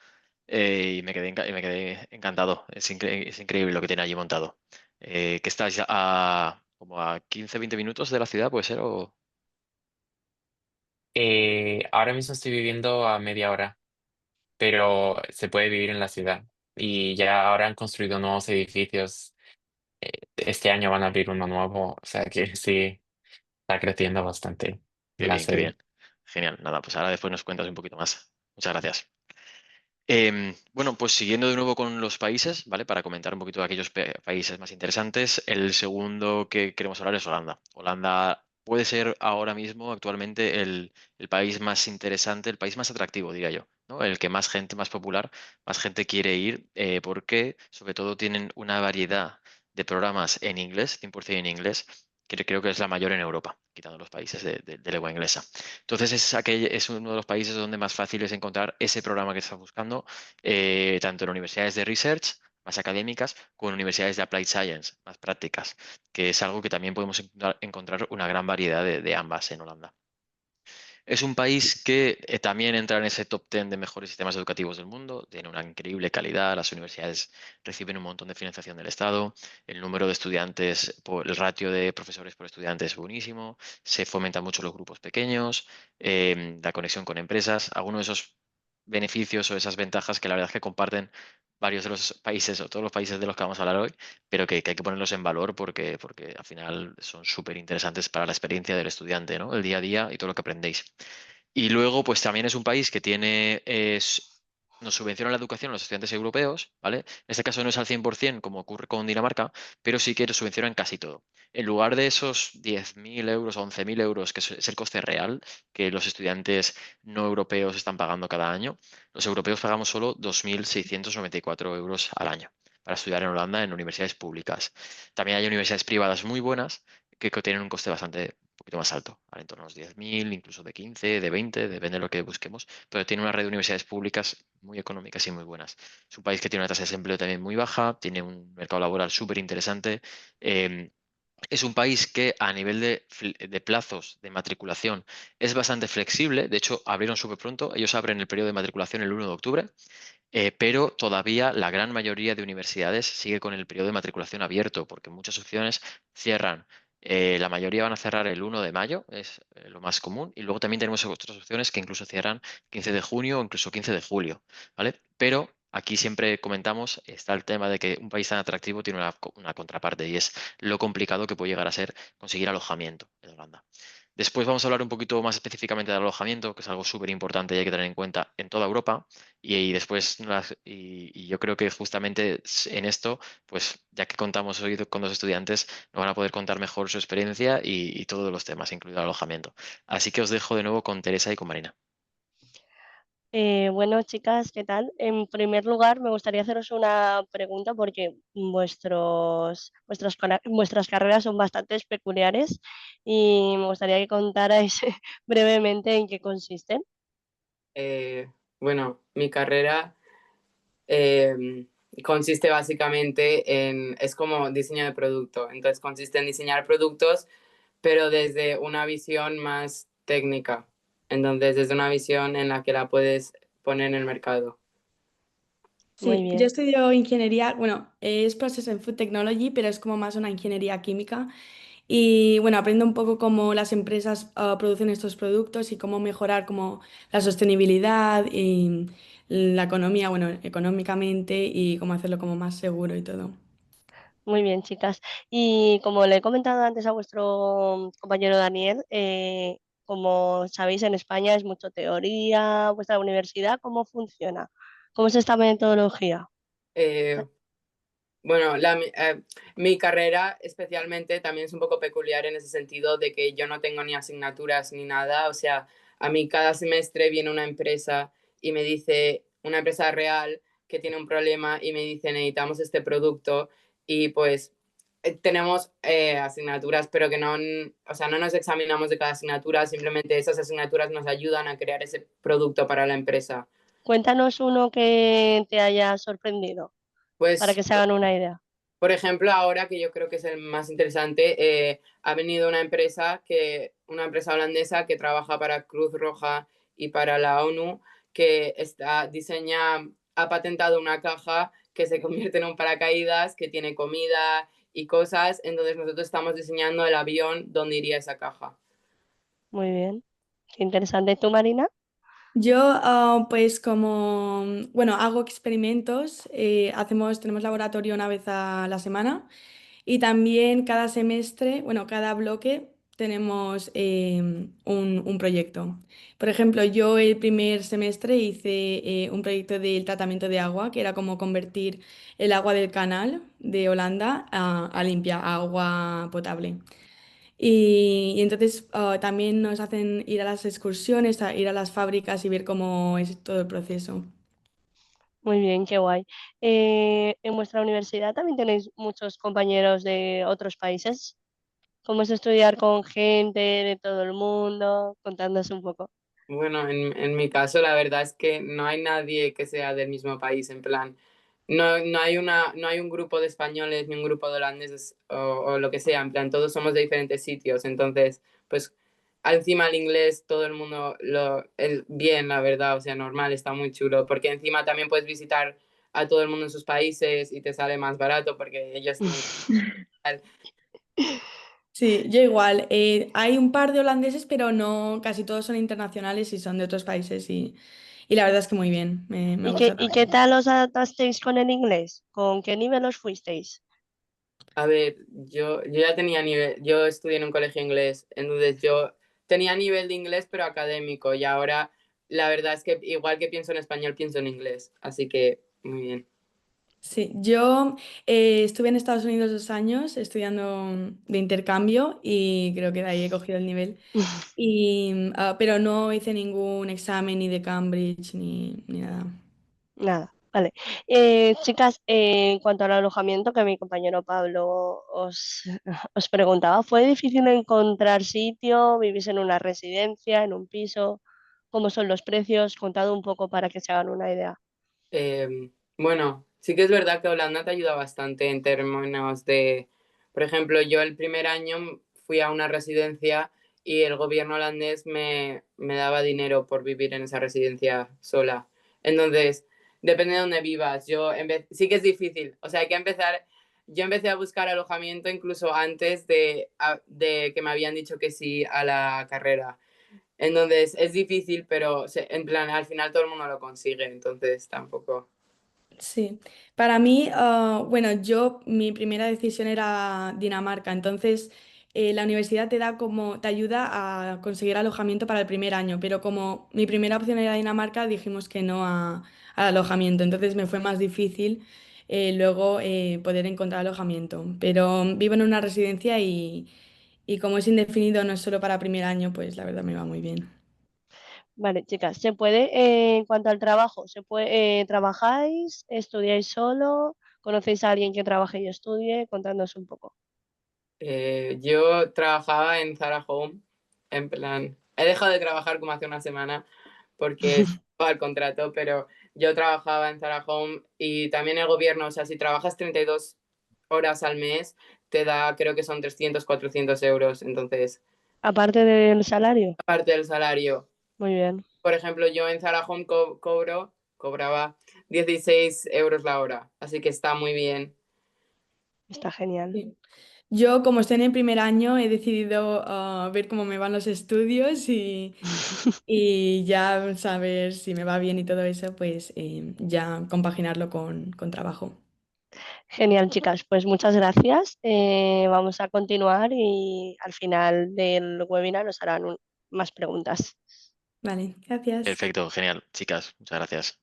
y me quedé encantado. Es increíble lo que tiene allí montado. Que estás a como a 15, 20 minutos de la ciudad, ¿puede ser? Ahora mismo estoy viviendo a media hora, pero se puede vivir en la ciudad. Y ya ahora han construido nuevos edificios. Este año van a abrir uno nuevo, o sea que sí, está creciendo bastante Qué la bien, qué sede. bien. Genial. Nada, pues ahora después nos cuentas un poquito más. Muchas gracias. Bueno, pues siguiendo de nuevo con los países, ¿vale? Para comentar un poquito de aquellos países más interesantes, el segundo que queremos hablar es Holanda. Holanda puede ser ahora mismo, actualmente, el país más interesante, el país más atractivo, diría yo, ¿no? El que más gente, más popular, más gente quiere ir, porque sobre todo tienen una variedad de programas en inglés, 100% en inglés, que creo que es la mayor en Europa, quitando los países de lengua inglesa. Entonces es uno de los países donde más fácil es encontrar ese programa que estás buscando, tanto en universidades de research, más académicas, como en universidades de applied science, más prácticas, que es algo que también podemos encontrar una gran variedad de ambas en Holanda. Es un país que también entra en ese top 10 de mejores sistemas educativos del mundo, tiene una increíble calidad, las universidades reciben un montón de financiación del Estado, el número de estudiantes, el ratio de profesores por estudiante es buenísimo, se fomentan mucho los grupos pequeños, la conexión con empresas, algunos de esos beneficios o esas ventajas que la verdad es que comparten varios de los países o todos los países de los que vamos a hablar hoy, pero que hay que ponerlos en valor porque al final son súper interesantes para la experiencia del estudiante, ¿no? El día a día y todo lo que aprendéis. Y luego, pues también es un país que nos subvenciona la educación a los estudiantes europeos, ¿vale? En este caso no es al 100% como ocurre con Dinamarca, pero sí que nos subvencionan casi todo. En lugar de esos 10.000 euros o 11.000 euros, que es el coste real que los estudiantes no europeos están pagando cada año, los europeos pagamos solo 2.694 euros al año para estudiar en Holanda en universidades públicas. También hay universidades privadas muy buenas que tienen un coste bastante un poquito más alto, ¿vale? En torno a los 10.000, incluso de 15, de 20, depende de lo que busquemos, pero tiene una red de universidades públicas muy económicas y muy buenas. Es un país que tiene una tasa de desempleo también muy baja, tiene un mercado laboral súper interesante. em, es un país que a nivel de plazos de matriculación es bastante flexible. De hecho, abrieron súper pronto. Ellos abren el periodo de matriculación el 1 de octubre, pero todavía la gran mayoría de universidades sigue con el periodo de matriculación abierto, porque muchas opciones cierran. La mayoría van a cerrar el 1 de mayo, es lo más común, y luego también tenemos otras opciones que incluso cierran 15 de junio o incluso 15 de julio, ¿vale? Pero aquí siempre comentamos, está el tema de que un país tan atractivo tiene una contraparte y es lo complicado que puede llegar a ser conseguir alojamiento en Holanda. Después vamos a hablar un poquito más específicamente del alojamiento, que es algo súper importante y hay que tener en cuenta en toda Europa. Y después, y yo creo que justamente en esto, pues ya que contamos hoy con dos estudiantes, nos van a poder contar mejor su experiencia y todos los temas, incluido el alojamiento. Así que os dejo de nuevo con Teresa y con Marina. Bueno, chicas, ¿qué tal? En primer lugar, me gustaría haceros una pregunta porque vuestras carreras son bastante peculiares y me gustaría que contarais brevemente en qué consisten. Eh, bueno, mi carrera eh, consiste básicamente es como diseño de producto. Entonces consiste en diseñar productos, pero desde una visión más técnica. Entonces, desde una visión en la que la puedes poner en el mercado. Muy Sí, yo bien. estudio ingeniería, bueno, es Process and Food Technology, pero es como más una ingeniería química. Y bueno, aprendo un poco cómo las empresas producen estos productos y cómo mejorar como la sostenibilidad y la economía, bueno, económicamente y cómo hacerlo como más seguro y todo. Muy bien, chicas. Y como le he comentado antes a vuestro compañero Daniel, como sabéis, en España es mucho teoría. ¿Vuestra universidad cómo funciona? ¿Cómo es esta metodología? Eh, bueno, mi carrera especialmente también es un poco peculiar en ese sentido de que yo no tengo ni asignaturas ni nada. O sea, a mí cada semestre viene una empresa y me dice, una empresa real que tiene un problema y me dice, necesitamos este producto y pues tenemos asignaturas, pero que no, o sea, no nos examinamos de cada asignatura, simplemente esas asignaturas nos ayudan a crear ese producto para la empresa. Cuéntanos uno que te haya sorprendido para Pues que se hagan una idea. por ejemplo, ahora que yo creo que es el más interesante, ha venido una empresa holandesa que trabaja para Cruz Roja y para la ONU, que ha patentado una caja que se convierte en un paracaídas, que tiene comida y cosas. Entonces nosotros estamos diseñando el avión donde iría esa caja. Muy bien. Qué interesante. ¿Tú, Marina? Yo, pues como, bueno, hago experimentos, tenemos laboratorio una vez a la semana y también cada semestre, bueno, cada bloque tenemos un proyecto. Por ejemplo, yo el primer semestre hice un proyecto del tratamiento de agua, que era como convertir el agua del canal de Holanda a limpia, a agua potable. Y entonces también nos hacen ir a las excursiones, ir a las fábricas y ver cómo es todo el proceso. Muy bien, qué guay. ¿En vuestra universidad también tenéis muchos compañeros de otros países? ¿Cómo es estudiar con gente de todo el mundo? Contándonos un poco. Bueno, en mi caso la verdad es que no hay nadie que sea del mismo país, en plan, no hay un grupo de españoles ni un grupo de holandeses o lo que sea, en plan, todos somos de diferentes sitios, entonces, pues, encima el inglés, todo el mundo bien, la verdad, o sea, normal, está muy chulo, porque encima también puedes visitar a todo el mundo en sus países y te sale más barato porque ellos tienen... Sí, yo igual. Hay un par de holandeses, pero no, casi todos son internacionales y son de otros países y la verdad es que muy bien, me gusta ¿Y qué también. tal os adaptasteis con el inglés? ¿Con qué nivel os fuisteis? A ver, yo ya tenía nivel, yo estudié en un colegio inglés, entonces yo tenía nivel de inglés pero académico y ahora la verdad es que igual que pienso en español, pienso en inglés, así que muy bien. Sí, yo estuve en Estados Unidos 2 años estudiando de intercambio y creo que de ahí he cogido el nivel. Pero no hice ningún examen ni de Cambridge ni nada. Nada. Vale. Chicas, en cuanto al alojamiento que mi compañero Pablo os preguntaba, ¿fue difícil encontrar sitio? ¿Vivís en una residencia, en un piso? ¿Cómo son los precios? Contad un poco para que se hagan una idea. Bueno, sí que es verdad que Holanda te ayuda bastante en términos de, por ejemplo, yo el primer año fui a una residencia y el gobierno holandés me daba dinero por vivir en esa residencia sola. Entonces, depende de dónde vivas. Sí que es difícil. O sea, hay que empezar. Yo empecé a buscar alojamiento incluso antes de que me habían dicho que sí a la carrera. Entonces, es difícil, pero en plan, al final todo el mundo lo consigue. Entonces, tampoco. Sí, para mí, bueno, mi primera decisión era Dinamarca, entonces la universidad te da como, te ayuda a conseguir alojamiento para el primer año, pero como mi primera opción era Dinamarca, dijimos que no al alojamiento, entonces me fue más difícil luego poder encontrar alojamiento, pero vivo en una residencia y como es indefinido, no es solo para primer año, pues la verdad me va muy bien. Vale, chicas, ¿se puede, en cuanto al trabajo, trabajáis, estudiáis solo, conocéis a alguien que trabaje y estudie? Contadnos un poco. Yo trabajaba en Zara Home, en plan, he dejado de trabajar como hace una semana porque estaba el contrato, pero yo trabajaba en Zara Home y también el gobierno, o sea, si trabajas 32 horas al mes, te da, creo que son 300 400 euros, entonces, Aparte del salario, aparte del salario. muy bien, Por ejemplo, yo en Zara Home cobraba 16 euros la hora, así que está muy bien. está genial. Sí. Yo, como estoy en el primer año, he decidido ver cómo me van los estudios y ya saber si me va bien y todo eso, pues ya compaginarlo con trabajo. Genial, chicas. Pues muchas gracias. Vamos a continuar y al final del webinar nos harán más preguntas. Vale, gracias. Perfecto, genial, chicas, muchas gracias.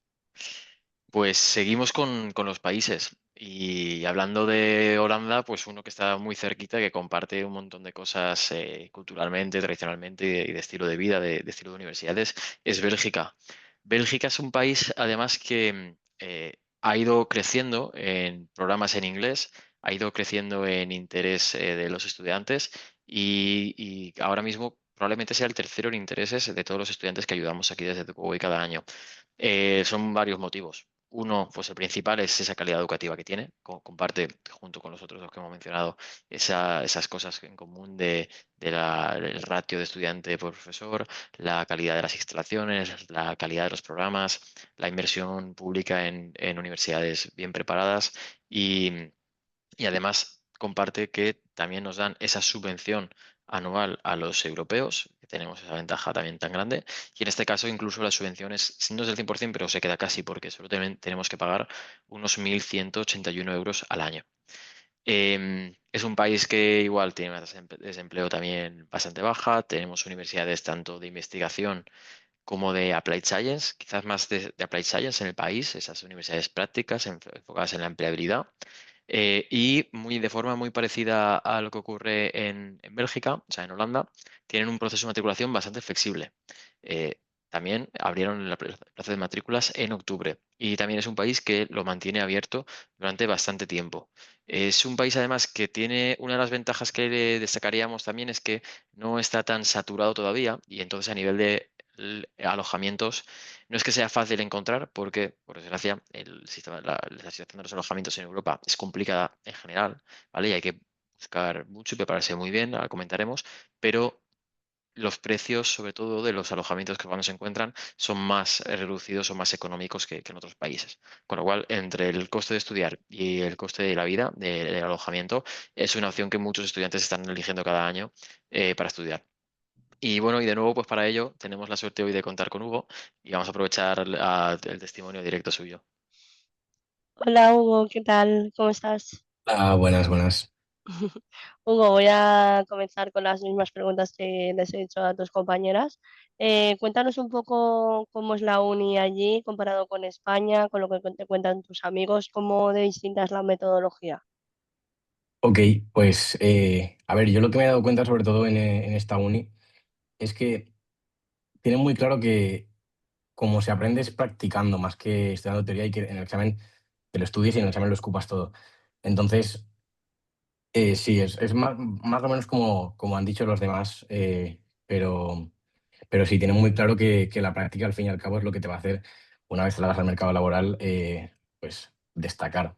Pues seguimos con los países. Y hablando de Holanda, pues uno que está muy cerquita, que comparte un montón de cosas culturalmente, tradicionalmente y de estilo de vida, de estilo de universidades, es Bélgica. Bélgica es un país, además, que ha ido creciendo en programas en inglés, ha ido creciendo en interés de los estudiantes y ahora mismo probablemente sea el tercero en intereses de todos los estudiantes que ayudamos aquí desde Tucuy cada año. Son varios motivos. Uno, pues el principal es esa calidad educativa que tiene, comparte junto con los otros dos que hemos mencionado esas cosas en común el ratio de estudiante por profesor, la calidad de las instalaciones, la calidad de los programas, la inversión pública en universidades bien preparadas y, y además comparte que también nos dan esa subvención anual a los europeos, que tenemos esa ventaja también tan grande, y en este caso incluso las subvenciones no es del 100%, pero se queda casi porque solo tenemos que pagar unos 1.181 euros al año. Es un país que igual tiene una tasa de desempleo también bastante baja, tenemos universidades tanto de investigación como de Applied Science, quizás más de Applied Science en el país, esas universidades prácticas enfocadas en la empleabilidad. Y de forma muy parecida a lo que ocurre en Bélgica, o sea, en Holanda, tienen un proceso de matriculación bastante flexible. Eh, También abrieron la plaza de matrículas en octubre y también es un país que lo mantiene abierto durante bastante tiempo. Es un país además que tiene una de las ventajas que le destacaríamos también es que no está tan saturado todavía y entonces a nivel de alojamientos no es que sea fácil encontrar porque, por desgracia, la situación de los alojamientos en Europa es complicada en general, ¿vale? Y hay que buscar mucho y prepararse muy bien, ahora comentaremos, pero los precios, sobre todo de los alojamientos que cuando se encuentran, son más reducidos o más económicos que en otros países. Con lo cual, entre el coste de estudiar y el coste de la vida, del alojamiento, es una opción que muchos estudiantes están eligiendo cada año para estudiar. Y bueno, y de nuevo, pues para ello tenemos la suerte hoy de contar con Hugo y vamos a aprovechar el testimonio directo suyo. Hola Hugo, ¿qué tal? ¿Cómo estás? Ah, buenas, buenas. Hugo, voy a comenzar con las mismas preguntas que les he dicho a tus compañeras. Cuéntanos un poco cómo es la uni allí comparado con España, con lo que te cuentan tus amigos, cómo de distinta es la metodología. Ok, pues a ver, yo lo que me he dado cuenta sobre todo en esta uni es que tienen muy claro que como se aprende es practicando más que estudiando teoría y que en el examen te lo estudies y en el examen lo escupas todo. Entonces, sí, es más o menos como han dicho los demás, pero sí, tienen muy claro que la práctica al fin y al cabo es lo que te va a hacer, una vez salgas al mercado laboral, pues destacar.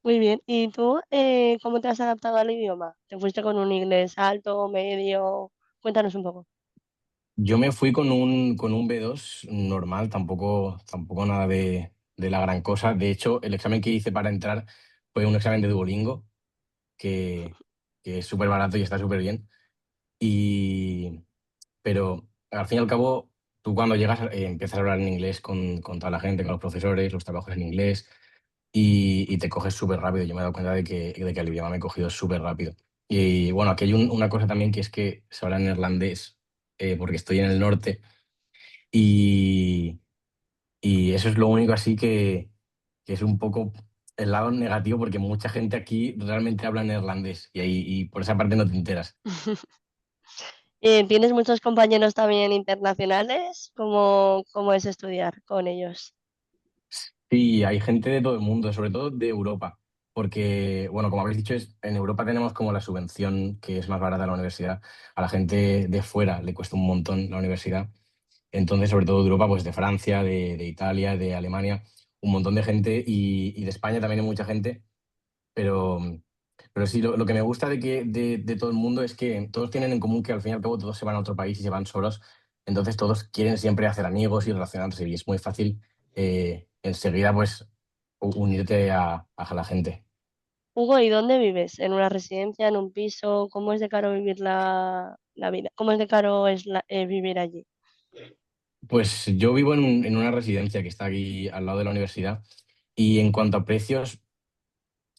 Muy bien. ¿Y tú cómo te has adaptado al idioma? ¿Te fuiste con un inglés alto, medio? Cuéntanos un poco. Yo me fui con un B2 normal, tampoco nada de la gran cosa. De hecho, el examen que hice para entrar fue un examen de Duolingo, que, que es súper barato y está súper bien. Y, pero al fin y al cabo, tú cuando llegas empiezas a hablar en inglés con toda la gente, con los profesores, los trabajos en inglés, y te coges súper rápido. Yo me he dado cuenta de que el idioma me he cogido súper rápido. Y bueno, aquí hay una cosa también que es que se habla neerlandés, porque estoy en el norte, y, y eso es lo único así que es un poco el lado negativo, porque mucha gente aquí realmente habla neerlandés y por esa parte no te enteras. ¿Tienes muchos compañeros también internacionales? ¿Cómo es estudiar con ellos? Sí, hay gente de todo el mundo, sobre todo de Europa, porque, bueno, como habéis dicho, en Europa tenemos como la subvención que es más barata la universidad. A la gente de fuera le cuesta un montón la universidad. Entonces, sobre todo de Europa, pues de Francia, de Italia, de Alemania, un montón de gente y de España también hay mucha gente. Pero, pero sí, lo que me gusta de todo el mundo es que todos tienen en común que al fin y al cabo todos se van a otro país y se van solos. Entonces todos quieren siempre hacer amigos y relacionarse y es muy fácil enseguida pues unirte a la gente. Hugo, ¿y dónde vives? ¿En una residencia, en un piso? ¿Cómo es de caro vivir la vida? ¿Cómo es de caro vivir allí? Pues yo vivo en una residencia que está aquí al lado de la universidad y en cuanto a precios,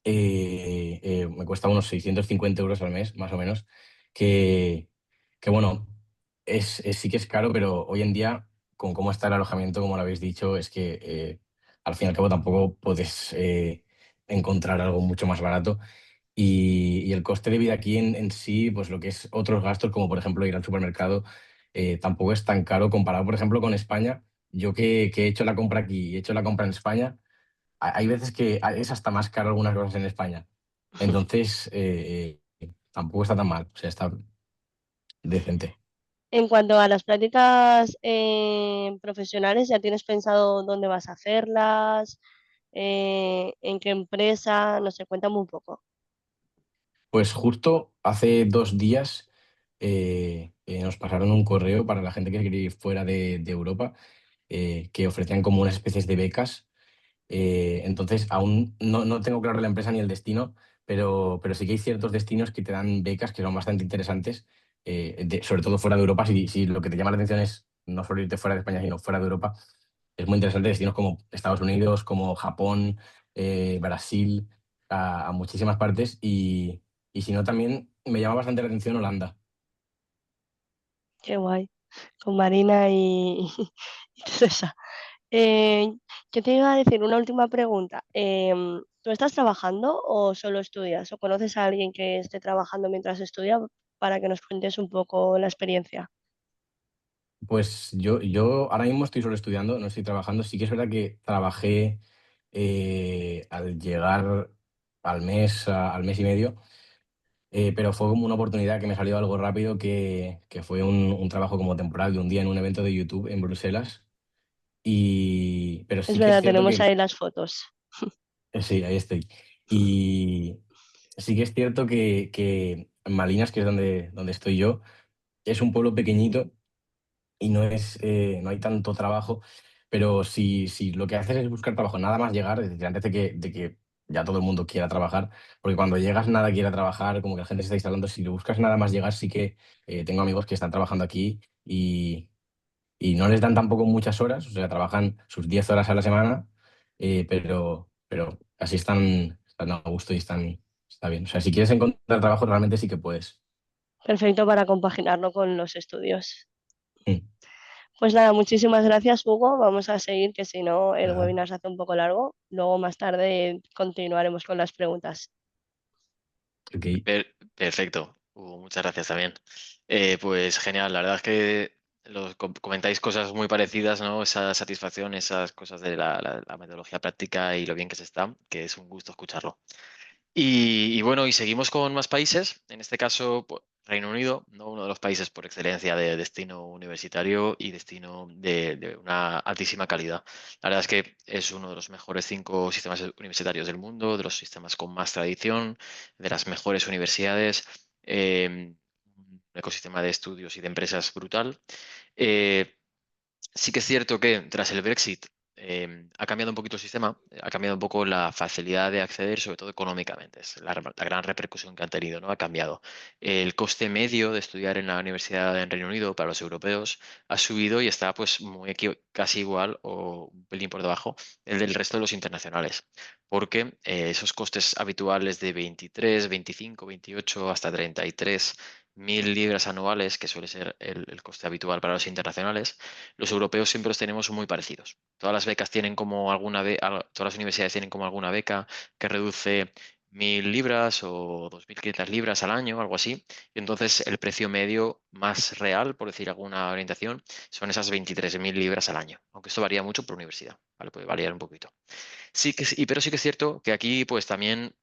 me cuesta unos 650 euros al mes, más o menos, que, que bueno, sí que es caro, pero hoy en día, con cómo está el alojamiento, como lo habéis dicho, es que al fin y al cabo tampoco puedes encontrar algo mucho más barato. Y el coste de vida aquí en sí, pues lo que es otros gastos, como por ejemplo ir al supermercado, tampoco es tan caro comparado, por ejemplo, con España. Yo que he hecho la compra aquí y he hecho la compra en España, hay veces que es hasta más caro algunas cosas en España. Entonces, tampoco está tan mal, o sea, está decente. En cuanto a las prácticas profesionales, ¿ya tienes pensado dónde vas a hacerlas? ¿En qué empresa? No sé, cuéntame un poco. Pues justo hace 2 días nos pasaron un correo para la gente que quería ir fuera de Europa, que ofrecían como unas especies de becas. Entonces, aún no tengo claro la empresa ni el destino, pero sí que hay ciertos destinos que te dan becas que son bastante interesantes, sobre todo fuera de Europa. Si lo que te llama la atención es no solo irte fuera de España, sino fuera de Europa, es muy interesante destinos como Estados Unidos, como Japón, Brasil, a muchísimas partes. Y si no, también me llama bastante la atención Holanda. Qué guay. Con Marina y Teresa. Eh, yo te iba a decir una última pregunta. ¿Tú estás trabajando o solo estudias? ¿O conoces a alguien que esté trabajando mientras estudia para que nos cuentes un poco la experiencia? Pues yo ahora mismo estoy solo estudiando, no estoy trabajando. Sí que es verdad que trabajé al llegar al mes y medio, pero fue como una oportunidad que me salió algo rápido, que fue un trabajo como temporal de un día en un evento de YouTube en Bruselas. Pero Es sí que es verdad, cierto tenemos que, ahí las fotos. sí, ahí estoy. Y sí que es cierto que Malinas, que es donde estoy yo, es un pueblo pequeñito y no hay tanto trabajo, pero si lo que haces es buscar trabajo, nada más llegar, es decir, antes de que ya todo el mundo quiera trabajar, porque cuando llegas nada quiere trabajar, como que la gente se está instalando, si lo buscas nada más llegar, sí que tengo amigos que están trabajando aquí y no les dan tampoco muchas horas, o sea, trabajan sus 10 horas a la semana, pero así están a gusto y está bien. O sea, si quieres encontrar trabajo, realmente sí que puedes. Perfecto para compaginarlo con los estudios. Mm. Pues nada, muchísimas gracias, Hugo. Vamos a seguir, que si no, el Nada, webinar se hace un poco largo. Luego, más tarde, continuaremos con las preguntas. ok. Perfecto. Muchas gracias también. Pues genial, la verdad es que comentáis cosas muy parecidas, ¿no? Esa satisfacción, esas cosas de la metodología práctica y lo bien que se está, que es un gusto escucharlo. Y bueno, y seguimos con más países, en este caso Reino Unido, ¿no? Uno de los países por excelencia de destino universitario y destino de una altísima calidad. La verdad es que es uno de los mejores 5 sistemas universitarios del mundo, de los sistemas con más tradición, de las mejores universidades, un ecosistema de estudios y de empresas brutal. Eh, Sí que es cierto que tras el Brexit ha cambiado un poquito el sistema, ha cambiado un poco la facilidad de acceder, sobre todo económicamente. Es la gran repercusión que han tenido, ¿no? Ha cambiado. El coste medio de estudiar en la universidad en Reino Unido para los europeos ha subido y está pues casi igual o un pelín por debajo el del resto de los internacionales. Porque esos costes habituales de 23, 25, 28 hasta 33.000 libras anuales, que suele ser el coste habitual para los internacionales, los europeos siempre los tenemos muy parecidos. Todas las becas tienen como todas las universidades tienen como alguna beca que reduce 1.000 libras o 2.500 libras al año, algo así. Y entonces el precio medio más real, por decir alguna orientación, son esas 23.000 libras al año. Aunque esto varía mucho por universidad, ¿vale? Puede variar un poquito. Pero sí que es cierto que aquí pues también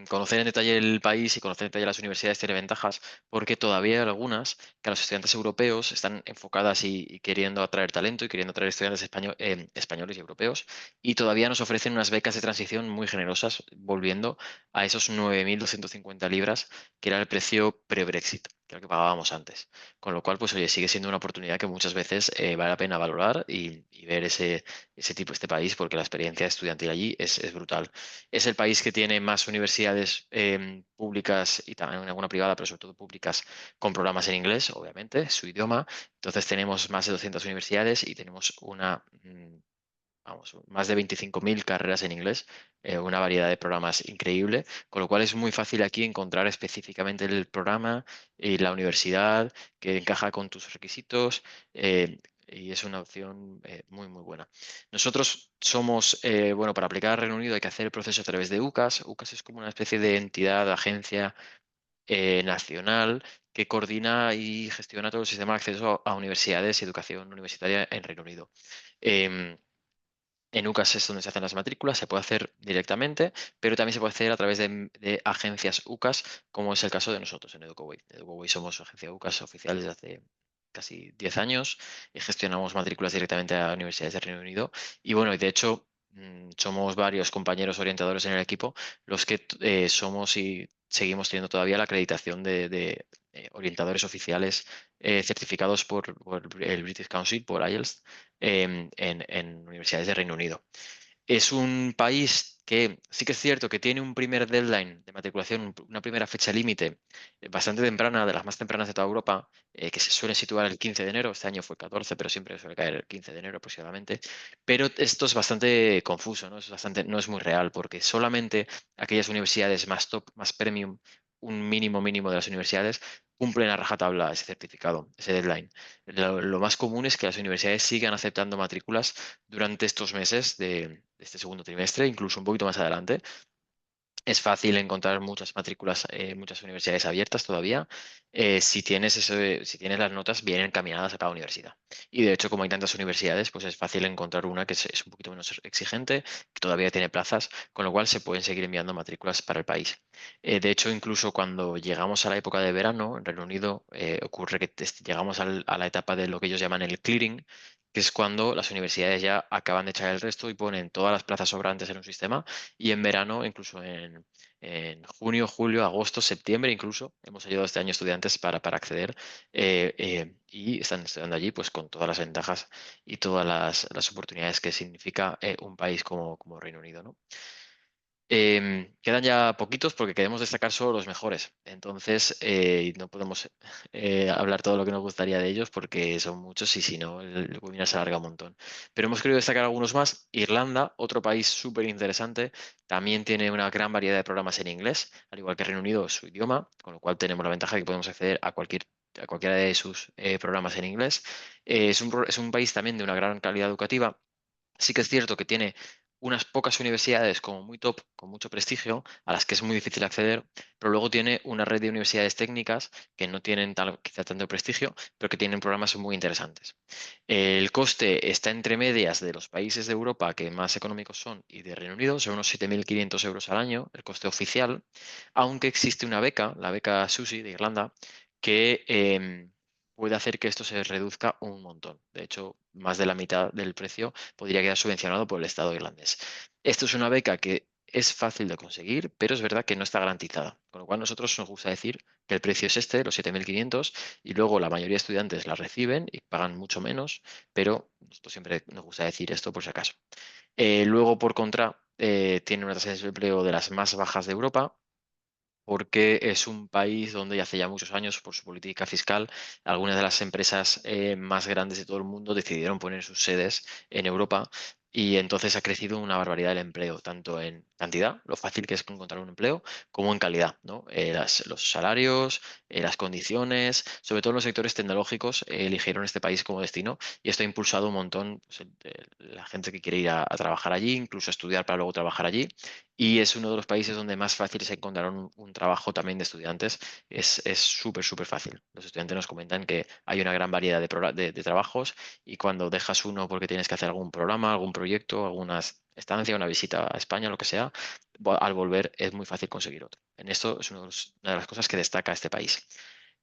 conocer en detalle el país y conocer en detalle las universidades tiene ventajas porque todavía hay algunas que a los estudiantes europeos están enfocadas y queriendo atraer talento y queriendo atraer estudiantes españoles y europeos y todavía nos ofrecen unas becas de transición muy generosas, volviendo a esos 9.250 libras que era el precio pre-Brexit, que era el que pagábamos antes. Con lo cual, pues oye, sigue siendo una oportunidad que muchas veces vale la pena valorar y ver este país porque la experiencia estudiantil allí es brutal. Es el país que tiene más universidades públicas y también alguna privada, pero sobre todo públicas, con programas en inglés, obviamente, su idioma. Entonces tenemos más de 200 universidades y tenemos más de 25.000 carreras en inglés, una variedad de programas increíble, con lo cual es muy fácil aquí encontrar específicamente el programa y la universidad que encaja con tus requisitos. Y es una opción muy, muy buena. Nosotros somos, bueno, para aplicar a Reino Unido hay que hacer el proceso a través de UCAS. UCAS es como una especie de entidad, agencia nacional que coordina y gestiona todo el sistema de acceso a universidades y educación universitaria en Reino Unido. Em, en UCAS es donde se hacen las matrículas, se puede hacer directamente, pero también se puede hacer a través de agencias UCAS, como es el caso de nosotros en EducoWay. En EducoWay somos agencia UCAS oficial desde hace casi 10 años y gestionamos matrículas directamente a universidades de Reino Unido. Y bueno, y de hecho, somos varios compañeros orientadores en el equipo los que somos y seguimos teniendo todavía la acreditación de orientadores oficiales certificados por el British Council, por IELTS, en universidades de Reino Unido. Es un país que sí que es cierto que tiene un primer deadline de matriculación, una primera fecha límite bastante temprana, de las más tempranas de toda Europa, que se suele situar el 15 de enero. Este año fue 14, pero siempre suele caer el 15 de enero aproximadamente. Pero esto es bastante confuso, ¿no? No es muy real, porque solamente aquellas universidades más top, más premium, un mínimo de las universidades, cumplen a rajatabla ese certificado, ese deadline. Lo más común es que las universidades sigan aceptando matrículas durante estos meses de este segundo trimestre, incluso un poquito más adelante. Es fácil encontrar muchas matrículas, muchas universidades abiertas todavía, si tienes las notas bien encaminadas a cada universidad. Y de hecho, como hay tantas universidades, pues es fácil encontrar una que es un poquito menos exigente, que todavía tiene plazas, con lo cual se pueden seguir enviando matrículas para el país. De hecho, incluso cuando llegamos a la época de verano, en Reino Unido, ocurre que llegamos a la etapa de lo que ellos llaman el clearing, que es cuando las universidades ya acaban de echar el resto y ponen todas las plazas sobrantes en un sistema y en verano, incluso en junio, julio, agosto, septiembre, incluso, hemos ayudado este año estudiantes para acceder y están estudiando allí pues con todas las ventajas y todas las oportunidades que significa un país como Reino Unido, ¿no? Quedan ya poquitos porque queremos destacar solo los mejores. Entonces, no podemos hablar todo lo que nos gustaría de ellos porque son muchos y si no, el webinar se alarga un montón. Pero hemos querido destacar algunos más. Irlanda, otro país súper interesante, también tiene una gran variedad de programas en inglés, al igual que Reino Unido, su idioma, con lo cual tenemos la ventaja de que podemos acceder a cualquiera de sus programas en inglés. Es un país también de una gran calidad educativa. Sí que es cierto que tiene unas pocas universidades como muy top, con mucho prestigio, a las que es muy difícil acceder, pero luego tiene una red de universidades técnicas que no tienen quizá tanto prestigio, pero que tienen programas muy interesantes. El coste está entre medias de los países de Europa que más económicos son y de Reino Unido, son unos 7.500 euros al año, el coste oficial, aunque existe una beca, la beca SUSI de Irlanda, que puede hacer que esto se reduzca un montón. De hecho, más de la mitad del precio podría quedar subvencionado por el Estado irlandés. Esto es una beca que es fácil de conseguir, pero es verdad que no está garantizada. Con lo cual, nosotros nos gusta decir que el precio es este, los 7.500, y luego la mayoría de estudiantes la reciben y pagan mucho menos, pero nosotros siempre nos gusta decir esto por si acaso. Luego, por contra, tiene una tasa de desempleo de las más bajas de Europa, porque es un país donde ya hace ya muchos años, por su política fiscal, algunas de las empresas más grandes de todo el mundo decidieron poner sus sedes en Europa, y entonces ha crecido una barbaridad el empleo, tanto en cantidad, lo fácil que es encontrar un empleo, como en calidad, ¿no? Los salarios, las condiciones, sobre todo en los sectores tecnológicos, eligieron este país como destino, y esto ha impulsado un montón, pues, la gente que quiere ir a trabajar allí, incluso estudiar para luego trabajar allí. Y es uno de los países donde más fácil es encontrar un trabajo también de estudiantes. Es súper, súper fácil. Los estudiantes nos comentan que hay una gran variedad de trabajos, y cuando dejas uno porque tienes que hacer algún programa, algún proyecto, alguna estancia, una visita a España, lo que sea, al volver es muy fácil conseguir otro. En esto es una de las cosas que destaca este país.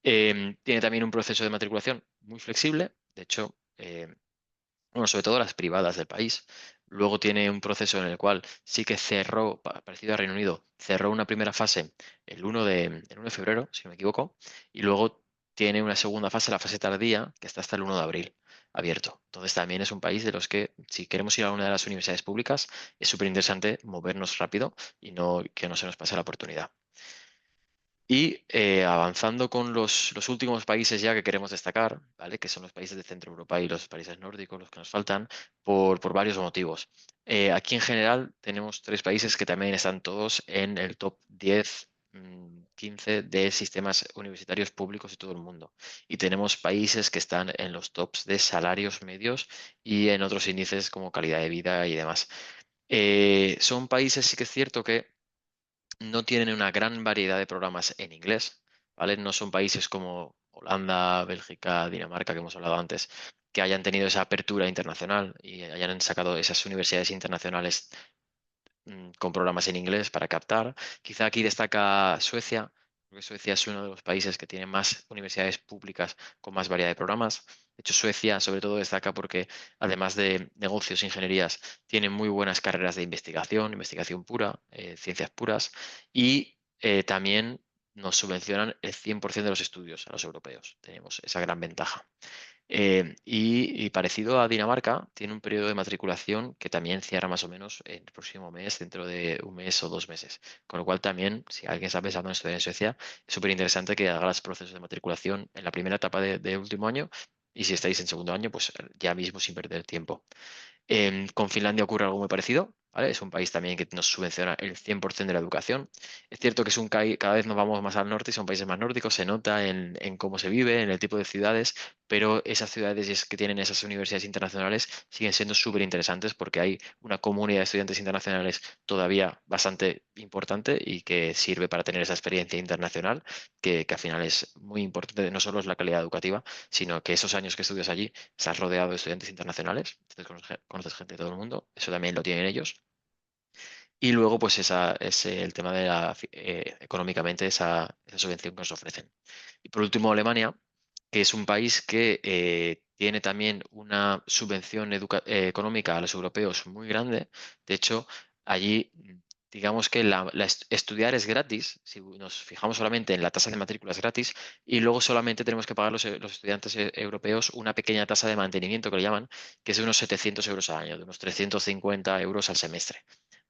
Tiene también un proceso de matriculación muy flexible. De hecho, bueno, sobre todo las privadas del país. Luego tiene un proceso en el cual sí que cerró, parecido a Reino Unido, cerró una primera fase el 1 de febrero, si no me equivoco, y luego tiene una segunda fase, la fase tardía, que está hasta el 1 de abril abierto. Entonces también es un país de los que, si queremos ir a una de las universidades públicas, es súper interesante movernos rápido y que no se nos pase la oportunidad. Y avanzando con los últimos países ya que queremos destacar, ¿vale? Que son los países de Centro Europa y los países nórdicos, los que nos faltan, por varios motivos. Aquí en general tenemos 3 países que también están todos en el top 10, 15 de sistemas universitarios públicos de todo el mundo. Y tenemos países que están en los tops de salarios medios y en otros índices como calidad de vida y demás. Son países, sí que es cierto que no tienen una gran variedad de programas en inglés, ¿vale? No son países como Holanda, Bélgica, Dinamarca, que hemos hablado antes, que hayan tenido esa apertura internacional y hayan sacado esas universidades internacionales con programas en inglés para captar. Quizá aquí destaca Suecia, porque Suecia es uno de los países que tiene más universidades públicas con más variedad de programas. De hecho, Suecia sobre todo destaca porque, además de negocios e ingenierías, tiene muy buenas carreras de investigación, investigación pura, ciencias puras, y también nos subvencionan el 100% de los estudios a los europeos. Tenemos esa gran ventaja. Y parecido a Dinamarca, tiene un periodo de matriculación que también cierra más o menos el próximo mes, dentro de un mes o 2 meses. Con lo cual también, si alguien está pensando en estudiar en Suecia, es súper interesante que haga los procesos de matriculación en la primera etapa de último año, y si estáis en segundo año, pues ya mismo sin perder tiempo. Con Finlandia ocurre algo muy parecido, ¿vale? Es un país también que nos subvenciona el 100% de la educación. Es cierto que cada vez nos vamos más al norte y son países más nórdicos, se nota en cómo se vive, en el tipo de ciudades, pero esas ciudades que tienen esas universidades internacionales siguen siendo súper interesantes, porque hay una comunidad de estudiantes internacionales todavía bastante importante y que sirve para tener esa experiencia internacional, que al final es muy importante. No solo es la calidad educativa, sino que esos años que estudias allí estás rodeado de estudiantes internacionales, entonces conoces gente de todo el mundo, eso también lo tienen ellos. Y luego, pues esa es el tema de económicamente esa subvención que nos ofrecen. Y por último, Alemania, que es un país que tiene también una subvención económica a los europeos muy grande. De hecho, allí, digamos que estudiar es gratis, si nos fijamos solamente en la tasa de matrícula es gratis, y luego solamente tenemos que pagar los estudiantes europeos una pequeña tasa de mantenimiento, que le llaman, que es de unos 700 euros al año, de unos 350 euros al semestre.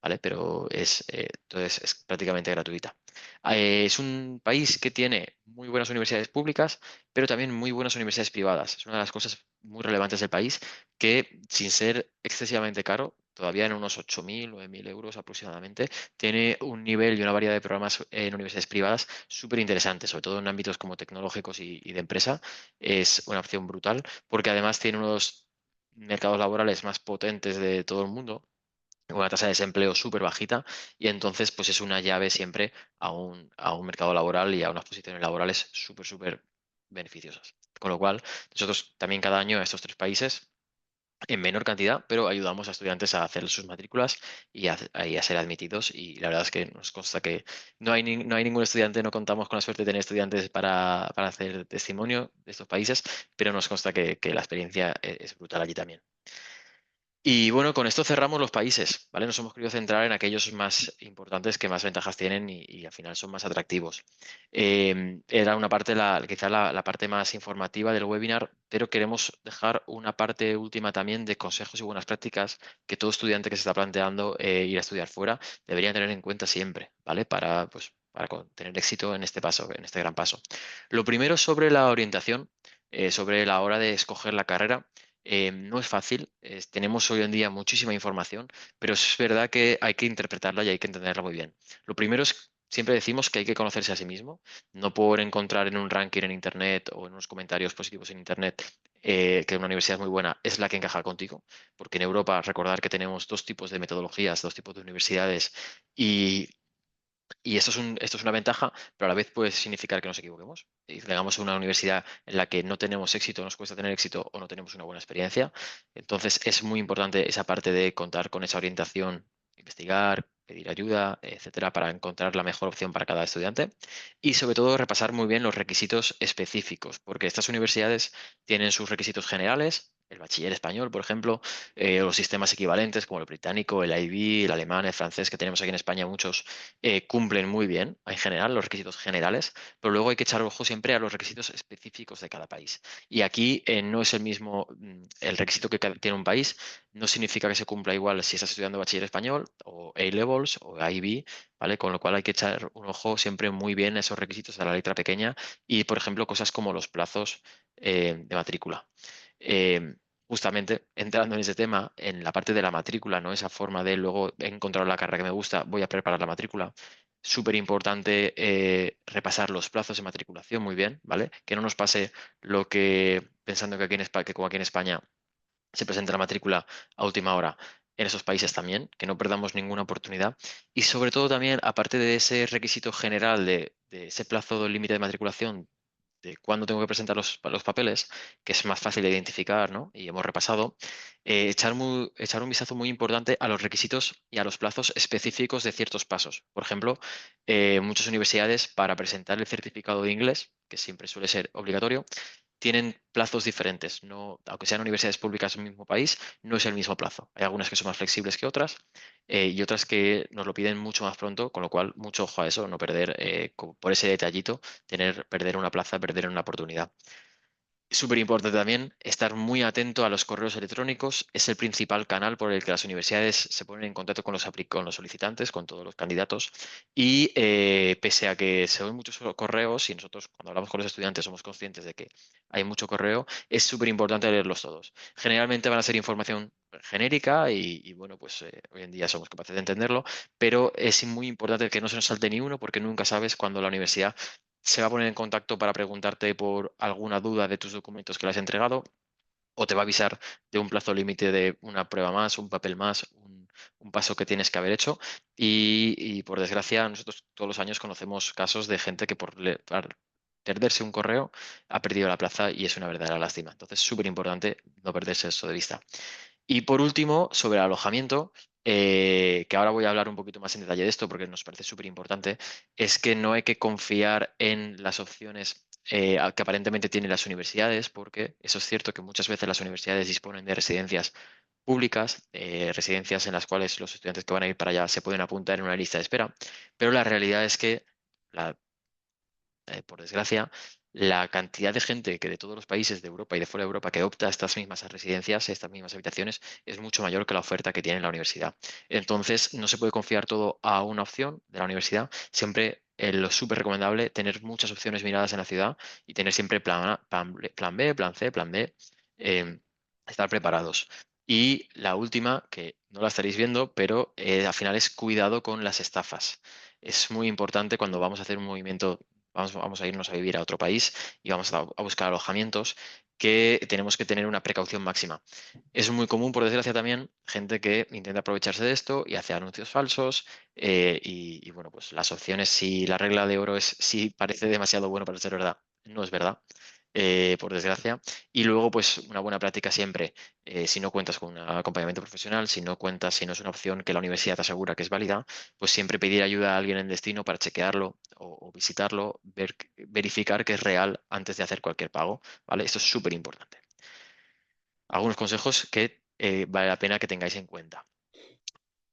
¿Vale? Pero entonces es prácticamente gratuita. Es un país que tiene muy buenas universidades públicas, pero también muy buenas universidades privadas. Es una de las cosas muy relevantes del país, que, sin ser excesivamente caro, todavía en unos 8.000, 9.000 euros aproximadamente, tiene un nivel y una variedad de programas en universidades privadas súper interesantes, sobre todo en ámbitos como tecnológicos y de empresa. Es una opción brutal, porque además tiene uno de los mercados laborales más potentes de todo el mundo, una tasa de desempleo súper bajita y entonces pues es una llave siempre a un mercado laboral y a unas posiciones laborales súper beneficiosas. Con lo cual, nosotros también cada año a estos 3 países, en menor cantidad, pero ayudamos a estudiantes a hacer sus matrículas y a ser admitidos. Y la verdad es que nos consta que no hay ningún estudiante, no contamos con la suerte de tener estudiantes para hacer testimonio de estos países, pero nos consta que la experiencia es brutal allí también. Y bueno, con esto cerramos los países, ¿vale? Nos hemos querido centrar en aquellos más importantes que más ventajas tienen y al final son más atractivos. Era una parte, quizá la parte más informativa del webinar, pero queremos dejar una parte última también de consejos y buenas prácticas que todo estudiante que se está planteando ir a estudiar fuera debería tener en cuenta siempre, ¿vale? Para tener éxito en este paso, en este gran paso. Lo primero sobre la orientación, sobre la hora de escoger la carrera. No es fácil, tenemos hoy en día muchísima información, pero es verdad que hay que interpretarla y hay que entenderla muy bien. Lo primero es, siempre decimos que hay que conocerse a sí mismo, no por encontrar en un ranking en Internet o en unos comentarios positivos en Internet que una universidad es muy buena es la que encaja contigo, porque en Europa recordar que tenemos 2 tipos de metodologías, 2 tipos de universidades y esto es una ventaja, pero a la vez puede significar que nos equivoquemos. Y llegamos a una universidad en la que no tenemos éxito, nos cuesta tener éxito o no tenemos una buena experiencia. Entonces es muy importante esa parte de contar con esa orientación, investigar, pedir ayuda, etcétera, para encontrar la mejor opción para cada estudiante. Y sobre todo repasar muy bien los requisitos específicos, porque estas universidades tienen sus requisitos generales. El bachiller español, por ejemplo, los sistemas equivalentes como el británico, el IB, el alemán, el francés, que tenemos aquí en España muchos cumplen muy bien en general los requisitos generales, pero luego hay que echar ojo siempre a los requisitos específicos de cada país. Y aquí no es el mismo, el requisito que tiene un país, no significa que se cumpla igual si estás estudiando bachiller español o A-Levels o IB, ¿vale? Con lo cual hay que echar un ojo siempre muy bien a esos requisitos de la letra pequeña y, por ejemplo, cosas como los plazos de matrícula. Eh, Justamente entrando en ese tema, en la parte de la matrícula, ¿no? Esa forma de luego he encontrado la carrera que me gusta, voy a preparar la matrícula. Súper importante repasar los plazos de matriculación muy bien, ¿vale? Que no nos pase lo que, pensando que aquí en España, que como aquí en España se presenta la matrícula a última hora, en esos países también, que no perdamos ninguna oportunidad. Y sobre todo también, aparte de ese requisito general de ese plazo del límite de matriculación de cuándo tengo que presentar los papeles, que es más fácil de identificar, ¿no? Y hemos repasado, echar un vistazo muy importante a los requisitos y a los plazos específicos de ciertos pasos. Por ejemplo, muchas universidades para presentar el certificado de inglés, que siempre suele ser obligatorio, tienen plazos diferentes. No, aunque sean universidades públicas del mismo país, no es el mismo plazo. Hay algunas que son más flexibles que otras y otras que nos lo piden mucho más pronto, con lo cual mucho ojo a eso, no perder por ese detallito, perder una plaza, perder una oportunidad. Súper importante también estar muy atento a los correos electrónicos. Es el principal canal por el que las universidades se ponen en contacto con los solicitantes, con todos los candidatos. Y pese a que se ven muchos correos, y nosotros cuando hablamos con los estudiantes somos conscientes de que hay mucho correo, es súper importante leerlos todos. Generalmente van a ser información genérica y bueno, pues hoy en día somos capaces de entenderlo, pero es muy importante que no se nos salte ni uno porque nunca sabes cuándo la universidad se va a poner en contacto para preguntarte por alguna duda de tus documentos que le has entregado o te va a avisar de un plazo límite de una prueba más, un papel más, un paso que tienes que haber hecho. Y, por desgracia, nosotros todos los años conocemos casos de gente que por perderse un correo ha perdido la plaza y es una verdadera lástima. Entonces, súper importante no perderse eso de vista. Y por último, sobre el alojamiento, que ahora voy a hablar un poquito más en detalle de esto porque nos parece súper importante, es que no hay que confiar en las opciones que aparentemente tienen las universidades, porque eso es cierto que muchas veces las universidades disponen de residencias públicas, residencias en las cuales los estudiantes que van a ir para allá se pueden apuntar en una lista de espera, pero la realidad es que la por desgracia, la cantidad de gente que de todos los países de Europa y de fuera de Europa que opta a estas mismas residencias, a estas mismas habitaciones, es mucho mayor que la oferta que tiene la universidad. Entonces, no se puede confiar todo a una opción de la universidad. Siempre lo súper recomendable tener muchas opciones miradas en la ciudad y tener siempre plan B, plan C, plan D, eh, estar preparados. Y la última, que no la estaréis viendo, pero al final es cuidado con las estafas. Es muy importante cuando vamos a hacer un movimiento vamos a irnos a vivir a otro país y vamos a buscar alojamientos, que tenemos que tener una precaución máxima. Es muy común, por desgracia, también gente que intenta aprovecharse de esto y hace anuncios falsos. Y bueno, pues las opciones, si la regla de oro es si parece demasiado bueno para ser verdad, no es verdad, por desgracia. Y luego, pues una buena práctica siempre, si no cuentas con un acompañamiento profesional, si no es una opción que la universidad te asegura que es válida, pues siempre pedir ayuda a alguien en destino para chequearlo o visitarlo, verificar que es real antes de hacer cualquier pago, ¿vale? Esto es súper importante. Algunos consejos que vale la pena que tengáis en cuenta.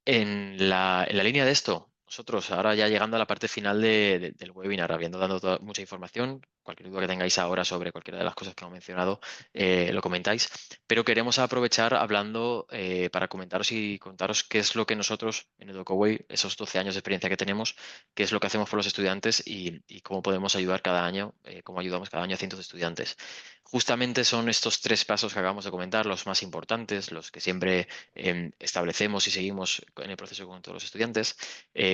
En la línea de esto, nosotros ahora ya llegando a la parte final del webinar, habiendo dado mucha información, cualquier duda que tengáis ahora sobre cualquiera de las cosas que hemos mencionado, lo comentáis, pero queremos aprovechar hablando para comentaros y contaros qué es lo que nosotros en EducoWay, esos 12 años de experiencia que tenemos, qué es lo que hacemos por los estudiantes y cómo podemos ayudar cada año, cómo ayudamos cada año a cientos de estudiantes. Justamente son estos 3 pasos que acabamos de comentar los más importantes, los que siempre establecemos y seguimos en el proceso con todos los estudiantes.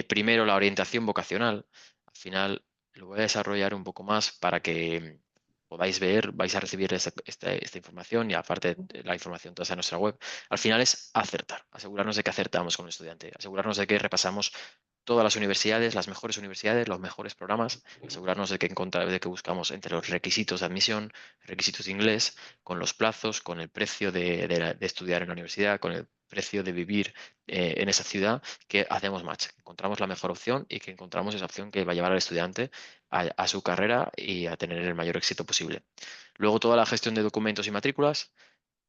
Primero, la orientación vocacional. Al final lo voy a desarrollar un poco más para que podáis ver, vais a recibir esta información y aparte la información toda en nuestra web. Al final es acertar, asegurarnos de que acertamos con el estudiante, asegurarnos de que repasamos todas las universidades, las mejores universidades, los mejores programas, asegurarnos de que buscamos entre los requisitos de admisión, requisitos de inglés, con los plazos, con el precio de estudiar en la universidad, con el precio de vivir en esa ciudad, que hacemos match, encontramos la mejor opción y que encontramos esa opción que va a llevar al estudiante a su carrera y a tener el mayor éxito posible. Luego toda la gestión de documentos y matrículas.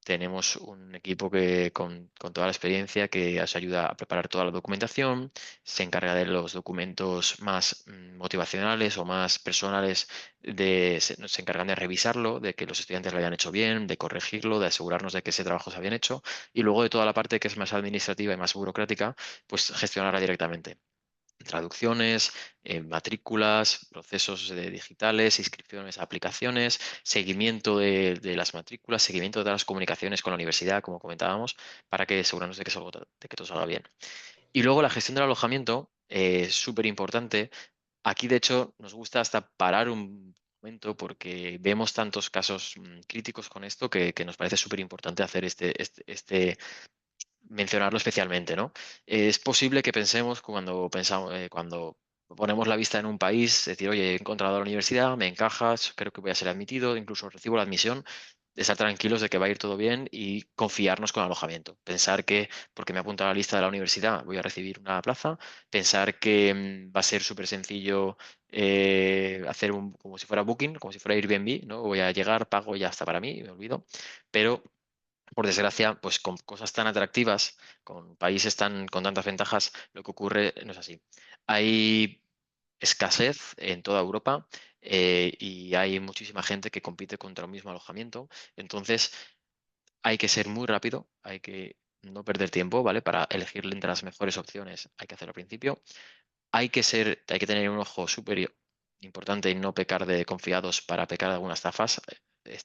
Tenemos un equipo con toda la experiencia que os ayuda a preparar toda la documentación, se encarga de los documentos más motivacionales o más personales, se encargan de revisarlo, de que los estudiantes lo hayan hecho bien, de corregirlo, de asegurarnos de que ese trabajo se habían hecho y luego de toda la parte que es más administrativa y más burocrática, pues gestionarla directamente. Traducciones, matrículas, procesos digitales, inscripciones a aplicaciones, seguimiento de las matrículas, seguimiento de las comunicaciones con la universidad, como comentábamos, para que asegurarnos de que todo salga bien. Y luego la gestión del alojamiento, súper importante. Aquí, de hecho, nos gusta hasta parar un momento porque vemos tantos casos críticos con esto que nos parece súper importante hacer mencionarlo especialmente, ¿no? Es posible que pensemos cuando ponemos la vista en un país, decir, oye, he encontrado la universidad, me encajas, creo que voy a ser admitido, incluso recibo la admisión, de estar tranquilos de que va a ir todo bien y confiarnos con el alojamiento. Pensar que porque me he apuntado a la lista de la universidad voy a recibir una plaza, pensar que va a ser súper sencillo hacer como si fuera Booking, como si fuera Airbnb, ¿no? Voy a llegar, pago y ya está para mí, y me olvido. Pero por desgracia, pues con cosas tan atractivas, con países con tantas ventajas, lo que ocurre no es así. Hay escasez en toda Europa y hay muchísima gente que compite contra un mismo alojamiento. Entonces, hay que ser muy rápido, hay que no perder tiempo, ¿vale? Para elegir entre las mejores opciones, hay que hacerlo al principio. Hay que tener un ojo súper importante y no pecar de confiados para pecar de algunas estafas.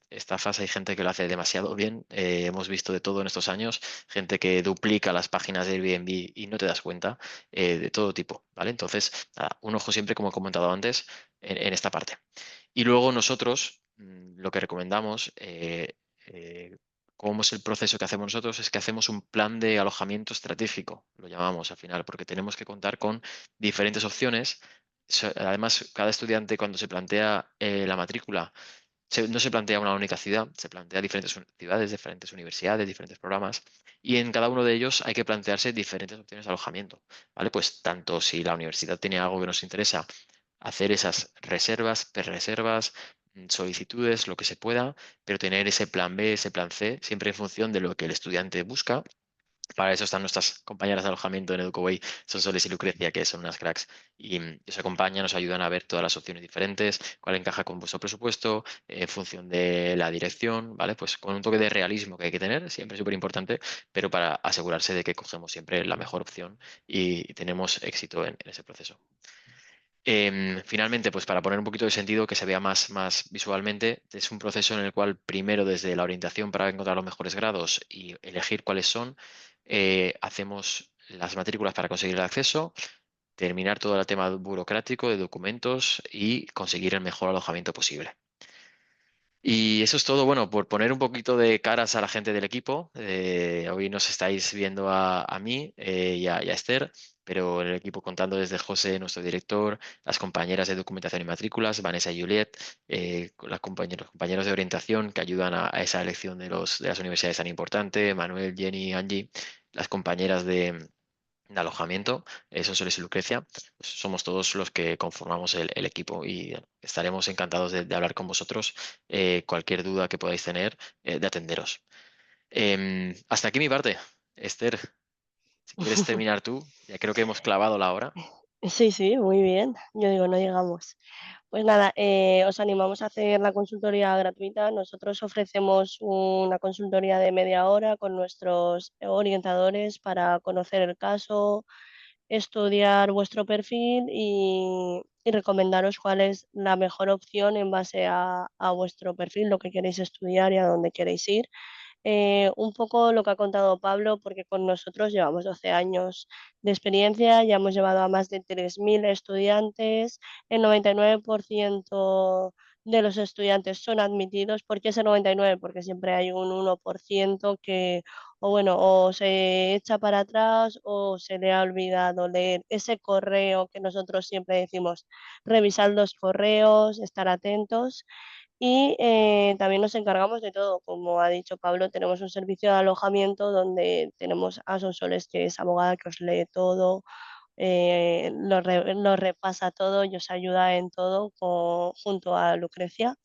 Estafas hay gente que lo hace demasiado bien. Hemos visto de todo en estos años, gente que duplica las páginas de Airbnb y no te das cuenta, de todo tipo, ¿vale? Entonces, nada, un ojo siempre, como he comentado antes, en esta parte. Y luego nosotros, lo que recomendamos, cómo es el proceso que hacemos nosotros, es que hacemos un plan de alojamiento estratégico, lo llamamos al final, porque tenemos que contar con diferentes opciones. Además, cada estudiante cuando se plantea la matrícula, no se plantea una única ciudad, se plantea diferentes ciudades, diferentes universidades, diferentes programas, y en cada uno de ellos hay que plantearse diferentes opciones de alojamiento, ¿vale? Pues tanto si la universidad tiene algo que nos interesa, hacer esas reservas, pre-reservas, solicitudes, lo que se pueda, pero tener ese plan B, ese plan C, siempre en función de lo que el estudiante busca. Para eso están nuestras compañeras de alojamiento en EducoWay, son Soles y Lucrecia, que son unas cracks y nos acompañan, nos ayudan a ver todas las opciones diferentes, cuál encaja con vuestro presupuesto, en función de la dirección, ¿vale? Pues con un toque de realismo que hay que tener, siempre súper importante, pero para asegurarse de que cogemos siempre la mejor opción y tenemos éxito en ese proceso. Finalmente, pues para poner un poquito de sentido, que se vea más visualmente, es un proceso en el cual primero desde la orientación para encontrar los mejores grados y elegir cuáles son, hacemos las matrículas para conseguir el acceso, terminar todo el tema burocrático de documentos y conseguir el mejor alojamiento posible. Y eso es todo, bueno, por poner un poquito de caras a la gente del equipo. Hoy nos estáis viendo a mí y a Esther, pero el equipo contando desde José, nuestro director, las compañeras de documentación y matrículas, Vanessa y Juliet, con los compañeros de orientación que ayudan a esa elección de las universidades tan importante, Manuel, Jenny, Angie, las compañeras de alojamiento, Sonsoles y Lucrecia, pues somos todos los que conformamos el equipo y estaremos encantados de hablar con vosotros. Cualquier duda que podáis tener, de atenderos. Hasta aquí mi parte. Esther, si quieres terminar tú, ya creo que hemos clavado la hora. Sí, sí, muy bien. Yo digo, no llegamos. Pues nada, os animamos a hacer la consultoría gratuita. Nosotros ofrecemos una consultoría de media hora con nuestros orientadores para conocer el caso, estudiar vuestro perfil y recomendaros cuál es la mejor opción en base a vuestro perfil, lo que queréis estudiar y a dónde queréis ir. Un poco lo que ha contado Pablo, porque con nosotros llevamos 12 años de experiencia, ya hemos llevado a más de 3.000 estudiantes, el 99% de los estudiantes son admitidos. ¿Por qué ese 99? Porque siempre hay un 1% que o bueno, o se echa para atrás o se le ha olvidado leer ese correo que nosotros siempre decimos, revisar los correos, estar atentos. Y también nos encargamos de todo. Como ha dicho Pablo, tenemos un servicio de alojamiento donde tenemos a Sonsoles, que es abogada, que os lee todo, lo repasa todo y os ayuda en todo junto a Lucrecia.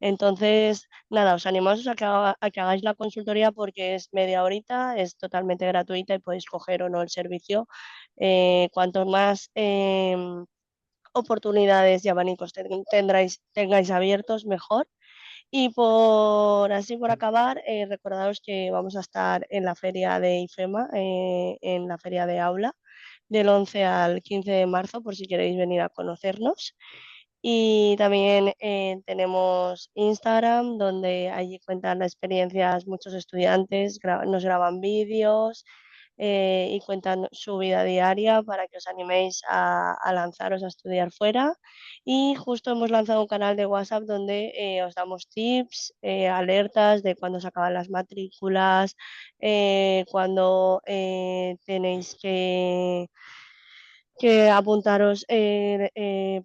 Entonces, nada, os animamos a que hagáis la consultoría porque es media horita, es totalmente gratuita y podéis coger o no el servicio. Cuanto más oportunidades y abanicos tengáis abiertos, mejor. Y por acabar, recordaros que vamos a estar en la feria de IFEMA, en la feria de Aula, del 11 al 15 de marzo, por si queréis venir a conocernos. Y también tenemos Instagram, donde allí cuentan las experiencias muchos estudiantes, nos graban vídeos y cuentan su vida diaria para que os animéis a lanzaros a estudiar fuera. Y justo hemos lanzado un canal de WhatsApp donde os damos tips, alertas de cuándo se acaban las matrículas, cuándo tenéis que apuntaros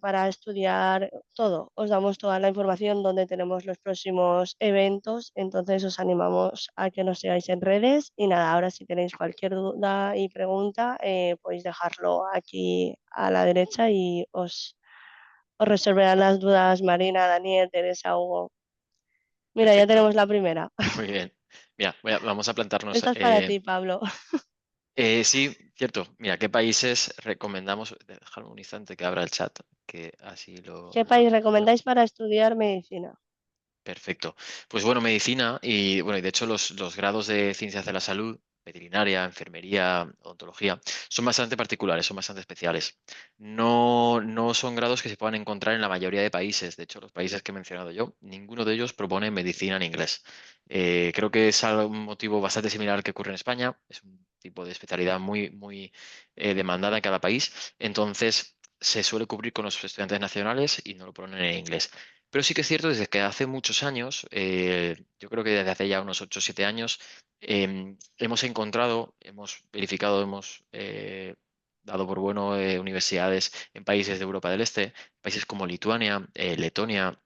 para estudiar todo. Os damos toda la información donde tenemos los próximos eventos, entonces os animamos a que nos sigáis en redes y nada, ahora si tenéis cualquier duda y pregunta, podéis dejarlo aquí a la derecha y os resolverán las dudas Marina, Daniel, Teresa, Hugo. Mira, ya Perfecto, tenemos la primera. muy bien. Mira, vamos a plantarnos. Esta es para ti, Pablo. Sí, cierto. Mira, ¿qué países recomendamos? Déjame un instante que abra el chat, que así ¿Qué lo país veo. recomendáis para estudiar medicina? Perfecto. Pues bueno, medicina y bueno, y de hecho los grados de ciencias de la salud, veterinaria, enfermería, odontología, son bastante particulares, son bastante especiales. No son grados que se puedan encontrar en la mayoría de países. De hecho, los países que he mencionado yo, ninguno de ellos propone medicina en inglés. Creo que es un motivo bastante similar al que ocurre en España. Es un tipo de especialidad muy demandada en cada país. Entonces, se suele cubrir con los estudiantes nacionales y no lo ponen en inglés. Pero sí que es cierto, desde que hace muchos años, yo creo que desde hace ya unos 8 o 7 años, hemos encontrado, hemos verificado, hemos dado por bueno universidades en países de Europa del Este, países como Lituania, Letonia,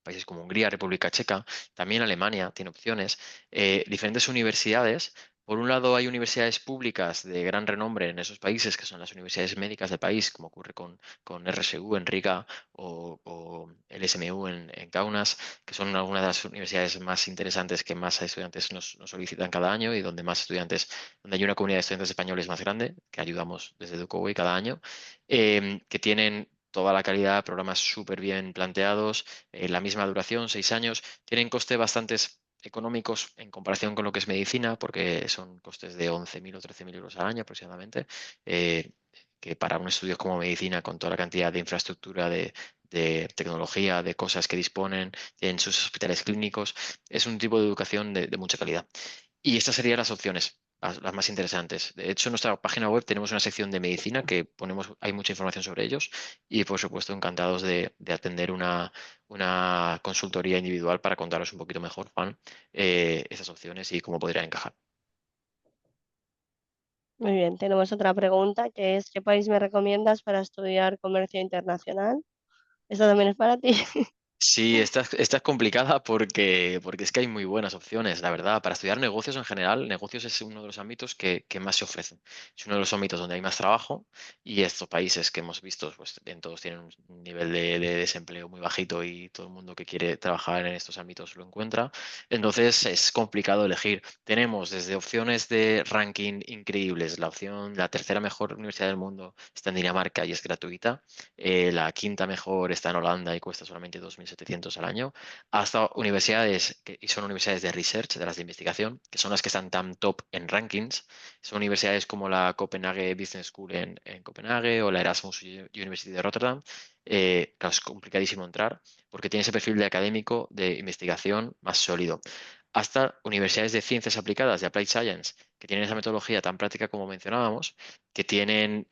países como Hungría, República Checa, también Alemania tiene opciones, diferentes universidades. Por un lado, hay universidades públicas de gran renombre en esos países, que son las universidades médicas del país, como ocurre con RSU en Riga o el SMU en Kaunas, que son algunas de las universidades más interesantes que más estudiantes nos solicitan cada año y donde más estudiantes, donde hay una comunidad de estudiantes españoles más grande, que ayudamos desde EducoWay cada año, que tienen toda la calidad, programas súper bien planteados, la misma duración, 6 años, tienen costes bastante económicos en comparación con lo que es medicina, porque son costes de 11.000 o 13.000 euros al año aproximadamente, que para un estudio como medicina, con toda la cantidad de infraestructura, de tecnología, de cosas que disponen en sus hospitales clínicos, es un tipo de educación de mucha calidad. Y estas serían las opciones. las más interesantes. De hecho, en nuestra página web tenemos una sección de medicina que hay mucha información sobre ellos y, por supuesto, encantados de atender una consultoría individual para contaros un poquito mejor, Juan, esas opciones y cómo podrían encajar. Muy bien, tenemos otra pregunta que es, ¿qué país me recomiendas para estudiar comercio internacional? ¿Esta también es para ti? Sí, esta es complicada porque es que hay muy buenas opciones, la verdad. Para estudiar negocios en general, negocios es uno de los ámbitos que más se ofrecen. Es uno de los ámbitos donde hay más trabajo y estos países que hemos visto, pues en todos tienen un nivel de desempleo muy bajito y todo el mundo que quiere trabajar en estos ámbitos lo encuentra. Entonces es complicado elegir. Tenemos desde opciones de ranking increíbles, la tercera mejor universidad del mundo está en Dinamarca y es gratuita. La quinta mejor está en Holanda y cuesta solamente 2.700 al año, hasta universidades, y son universidades de research, de las de investigación, que son las que están tan top en rankings. Son universidades como la Copenhague Business School en Copenhague o la Erasmus University de Rotterdam. Claro, es complicadísimo entrar porque tiene ese perfil de académico de investigación más sólido. Hasta universidades de ciencias aplicadas, de Applied Science, que tienen esa metodología tan práctica como mencionábamos, que tienen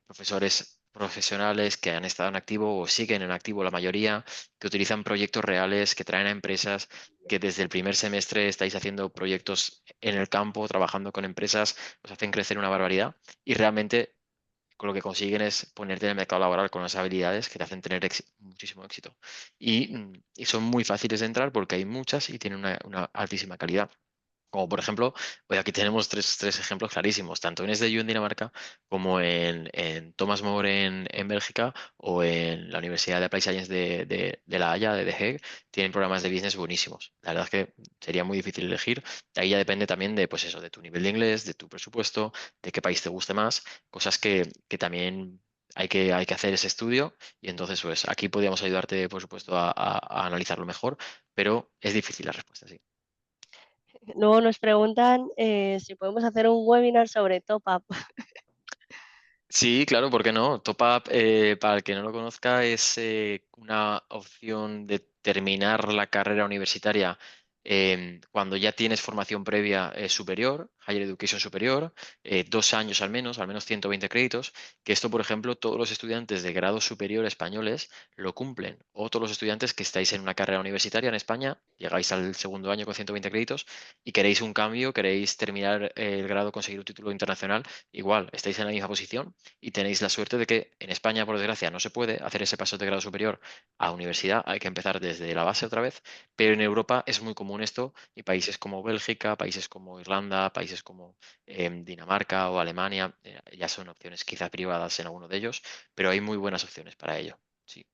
profesores profesionales que han estado en activo o siguen en activo la mayoría, que utilizan proyectos reales, que traen a empresas, que desde el primer semestre estáis haciendo proyectos en el campo, trabajando con empresas, os hacen crecer una barbaridad y realmente con lo que consiguen es ponerte en el mercado laboral con unas habilidades que te hacen tener muchísimo éxito. Y son muy fáciles de entrar porque hay muchas y tienen una altísima calidad. Como por ejemplo, pues aquí tenemos tres ejemplos clarísimos, tanto en SDU en Dinamarca como en Thomas More en Bélgica o en la Universidad de Applied Science de La Haya, de The Hague, tienen programas de business buenísimos. La verdad es que sería muy difícil elegir. Ahí ya depende también de, pues eso, de tu nivel de inglés, de tu presupuesto, de qué país te guste más, cosas que también hay que hacer ese estudio y entonces pues aquí podríamos ayudarte, por supuesto, a analizarlo mejor, pero es difícil la respuesta, sí. Luego nos preguntan si podemos hacer un webinar sobre top up. Sí, claro, ¿por qué no? Top Up, para el que no lo conozca, es una opción de terminar la carrera universitaria cuando ya tienes formación previa superior, Higher Education superior, 2 años al menos 120 créditos, que esto, por ejemplo, todos los estudiantes de grado superior españoles lo cumplen, o todos los estudiantes que estáis en una carrera universitaria en España, llegáis al segundo año con 120 créditos y queréis un cambio, queréis terminar el grado, conseguir un título internacional, igual, estáis en la misma posición y tenéis la suerte de que en España, por desgracia, no se puede hacer ese paso de grado superior a universidad, hay que empezar desde la base otra vez, pero en Europa es muy común esto y países como Bélgica, países como Irlanda, países como Dinamarca o Alemania, ya son opciones quizás privadas en alguno de ellos, pero hay muy buenas opciones para ello. Sí.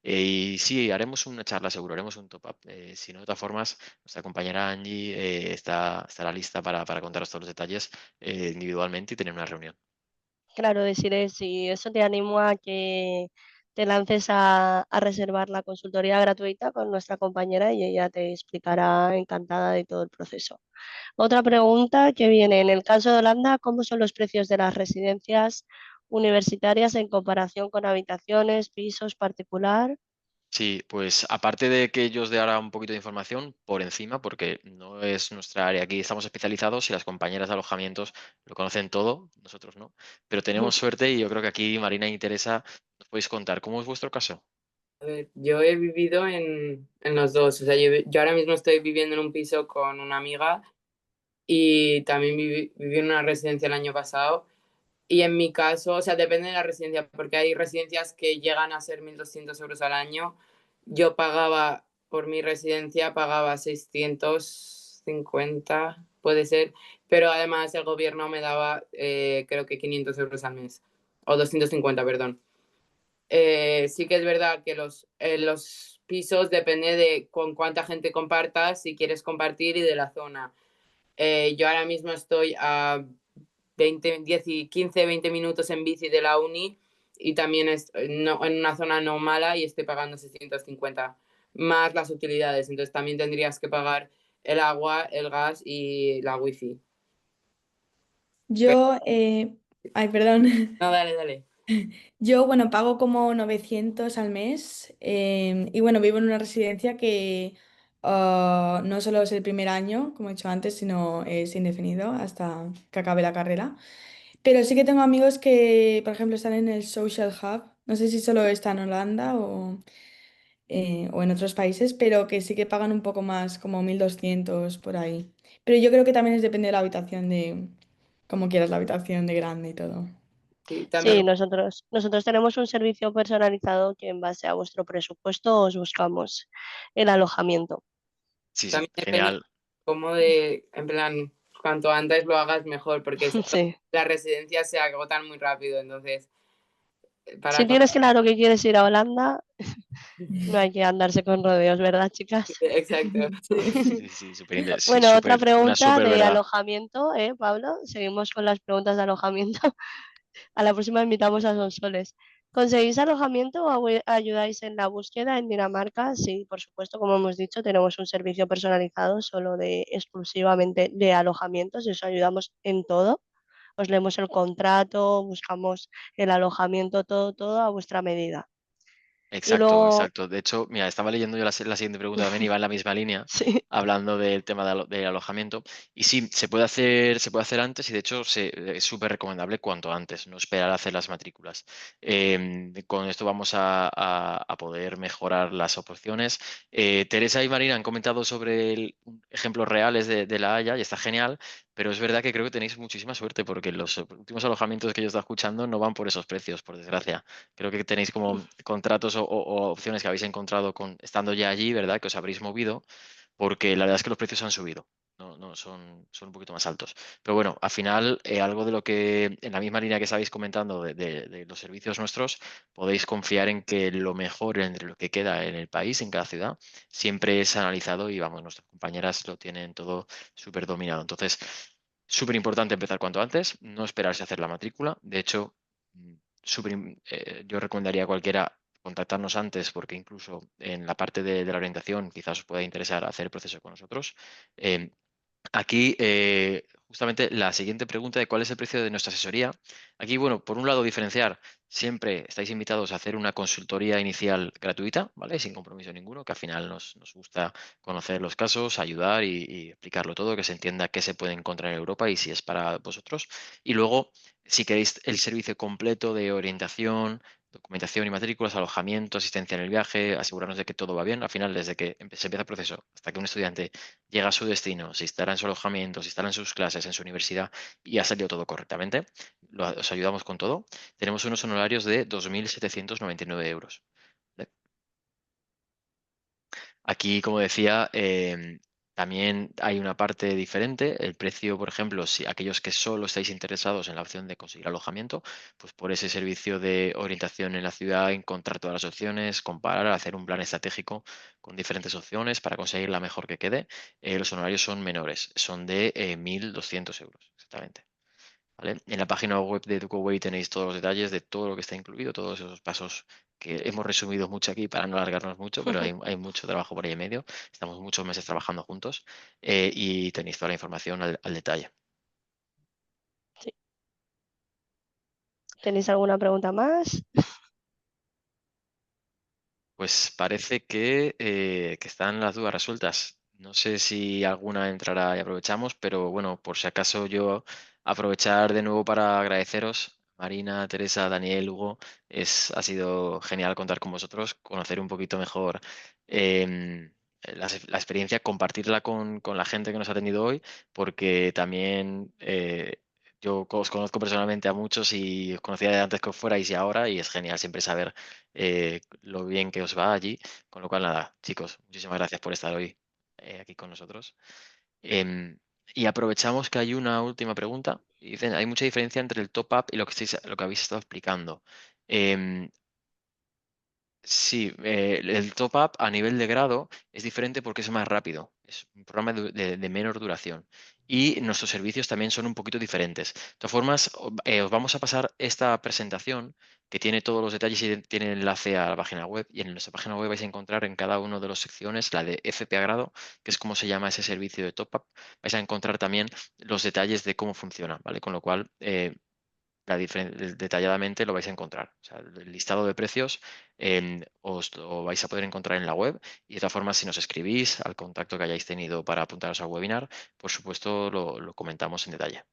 Y sí, haremos una charla seguro, haremos un top-up. Si no, de todas formas, nuestra compañera Angie estará lista para contaros todos los detalles individualmente y tener una reunión. Claro, deciré si eso te animo a que te lances a reservar la consultoría gratuita con nuestra compañera y ella te explicará encantada de todo el proceso. Otra pregunta que viene, en el caso de Holanda, ¿cómo son los precios de las residencias universitarias en comparación con habitaciones, pisos particular? Sí, pues aparte de que yo os dé ahora un poquito de información por encima, porque no es nuestra área, aquí estamos especializados y las compañeras de alojamientos lo conocen todo, nosotros no, pero tenemos suerte y yo creo que aquí Marina y Teresa nos podéis contar cómo es vuestro caso. A ver, yo he vivido en los dos, o sea, yo ahora mismo estoy viviendo en un piso con una amiga y también viví en una residencia el año pasado. Y en mi caso, o sea, depende de la residencia, porque hay residencias que llegan a ser 1.200 euros al año. Yo pagaba, por mi residencia, pagaba 650, puede ser, pero además el gobierno me daba, creo que 500 euros al mes, o 250, perdón. Sí que es verdad que los pisos depende de con cuánta gente compartas, si quieres compartir y de la zona. Yo ahora mismo estoy a 10 y 15, 20 minutos en bici de la uni y también no, en una zona no mala y estoy pagando 650 más las utilidades. Entonces también tendrías que pagar el agua, el gas y la wifi. Yo, ay, perdón. No, dale, dale. Yo, bueno, pago como 900 al mes y bueno, vivo en una residencia que no solo es el primer año, como he dicho antes, sino es indefinido hasta que acabe la carrera. Pero sí que tengo amigos que, por ejemplo, están en el Social Hub. No sé si solo está en Holanda o en otros países, pero que sí que pagan un poco más, como 1.200 por ahí. Pero yo creo que también depende de la habitación, de cómo quieras la habitación de grande y todo. Sí, Sí, también, nosotros tenemos un servicio personalizado que en base a vuestro presupuesto os buscamos el alojamiento. Sí, sí, también depende genial. como de, en plan, cuanto antes lo hagas mejor, porque Sí. las residencias se agotan muy rápido, entonces, Si para... tienes claro que quieres ir a Holanda, no hay que andarse con rodeos, ¿verdad, chicas? Exacto. Sí. Sí, sí, sí, Bueno, otra una pregunta súper de verdad. alojamiento, Pablo? Seguimos con las preguntas de alojamiento. A la próxima invitamos a Sonsoles. ¿Conseguís alojamiento o ayudáis en la búsqueda en Dinamarca? Sí, por supuesto, como hemos dicho, tenemos un servicio personalizado solo de exclusivamente de alojamientos y os ayudamos en todo. Os leemos el contrato, buscamos el alojamiento, todo, todo a vuestra medida. Y Exacto, luego, exacto. De hecho, mira, estaba leyendo yo la siguiente pregunta también y va en la misma línea, sí, hablando del tema del alojamiento. Y sí, se puede hacer antes y de hecho es súper recomendable cuanto antes, no esperar a hacer las matrículas. Con esto vamos a poder mejorar las opciones. Teresa y Marina han comentado sobre ejemplos reales de La Haya y está genial, pero es verdad que creo que tenéis muchísima suerte porque los últimos alojamientos que yo he estado escuchando no van por esos precios, por desgracia. Creo que tenéis como contratos o opciones que habéis encontrado estando ya allí, ¿verdad? Que os habréis movido, porque la verdad es que los precios han subido. No, no, son un poquito más altos. Pero bueno, al final, algo de lo que, en la misma línea que estabais comentando de los servicios nuestros, podéis confiar en que lo mejor entre lo que queda en el país, en cada ciudad, siempre es analizado y vamos, nuestras compañeras lo tienen todo súper dominado. Entonces, súper importante empezar cuanto antes, no esperarse a hacer la matrícula. De hecho, yo recomendaría a cualquiera contactarnos antes porque incluso en la parte de la orientación quizás os pueda interesar hacer el proceso con nosotros. Em, Aquí, justamente la siguiente pregunta de cuál es el precio de nuestra asesoría. Aquí, bueno, por un lado, diferenciar, siempre estáis invitados a hacer una consultoría inicial gratuita, ¿vale? Sin compromiso ninguno, que al final nos gusta conocer los casos, ayudar y explicarlo todo, que se entienda qué se puede encontrar en Europa y si es para vosotros. Y luego, si queréis el servicio completo de orientación, documentación y matrículas, alojamiento, asistencia en el viaje, asegurarnos de que todo va bien. Al final, desde que se empieza el proceso hasta que un estudiante llega a su destino, se instala en su alojamiento, se instala en sus clases, en su universidad y ha salido todo correctamente, os ayudamos con todo. Tenemos unos honorarios de 2.799 euros. ¿Vale? Aquí, como decía, también hay una parte diferente. El precio, por ejemplo, si aquellos que solo estáis interesados en la opción de conseguir alojamiento, pues por ese servicio de orientación en la ciudad, encontrar todas las opciones, comparar, hacer un plan estratégico con diferentes opciones para conseguir la mejor que quede, los honorarios son menores, son de 1.200 euros, exactamente. ¿Vale? En la página web de EducoWay tenéis todos los detalles de todo lo que está incluido, todos esos pasos que hemos resumido mucho aquí para no alargarnos mucho, pero hay mucho trabajo por ahí en medio. Estamos muchos meses trabajando juntos y tenéis toda la información al detalle. sí. ¿Tenéis alguna pregunta más? Pues parece que están las dudas resueltas. No sé si alguna entrará y aprovechamos, pero bueno, por si acaso yo aprovechar de nuevo para agradeceros, Marina, Teresa, Daniel, Hugo, ha sido genial contar con vosotros, conocer un poquito mejor la experiencia, compartirla con la gente que nos ha atendido hoy, porque también yo os conozco personalmente a muchos y os conocía de antes que os fuerais y ahora, y es genial siempre saber lo bien que os va allí. Con lo cual, nada, chicos, muchísimas gracias por estar hoy aquí con nosotros. Em, y aprovechamos que hay una última pregunta. Y dicen, hay mucha diferencia entre el top-up y lo que habéis estado explicando. Em, Sí, el top up a nivel de grado es diferente porque es más rápido, es un programa de menor duración y nuestros servicios también son un poquito diferentes. De todas formas, os vamos a pasar esta presentación que tiene todos los detalles y tiene enlace a la página web y en nuestra página web vais a encontrar en cada uno de las secciones la de FP a grado, que es como se llama ese servicio de top up, vais a encontrar también los detalles de cómo funciona, ¿vale? Con lo cual, detalladamente lo vais a encontrar. O sea, el listado de precios os lo vais a poder encontrar en la web y de otra forma, si nos escribís al contacto que hayáis tenido para apuntaros al webinar, por supuesto lo comentamos en detalle.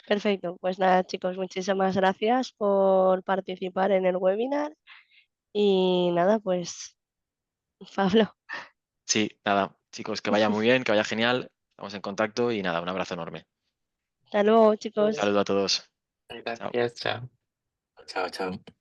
Perfecto, pues nada chicos, muchísimas gracias por participar en el webinar y nada, pues Pablo, Sí, nada, chicos, que vaya muy bien, que vaya genial. Estamos en contacto y nada, un abrazo enorme. hasta luego Un chicos. saludo a todos. Chao. Gracias, chao. Chao, chao.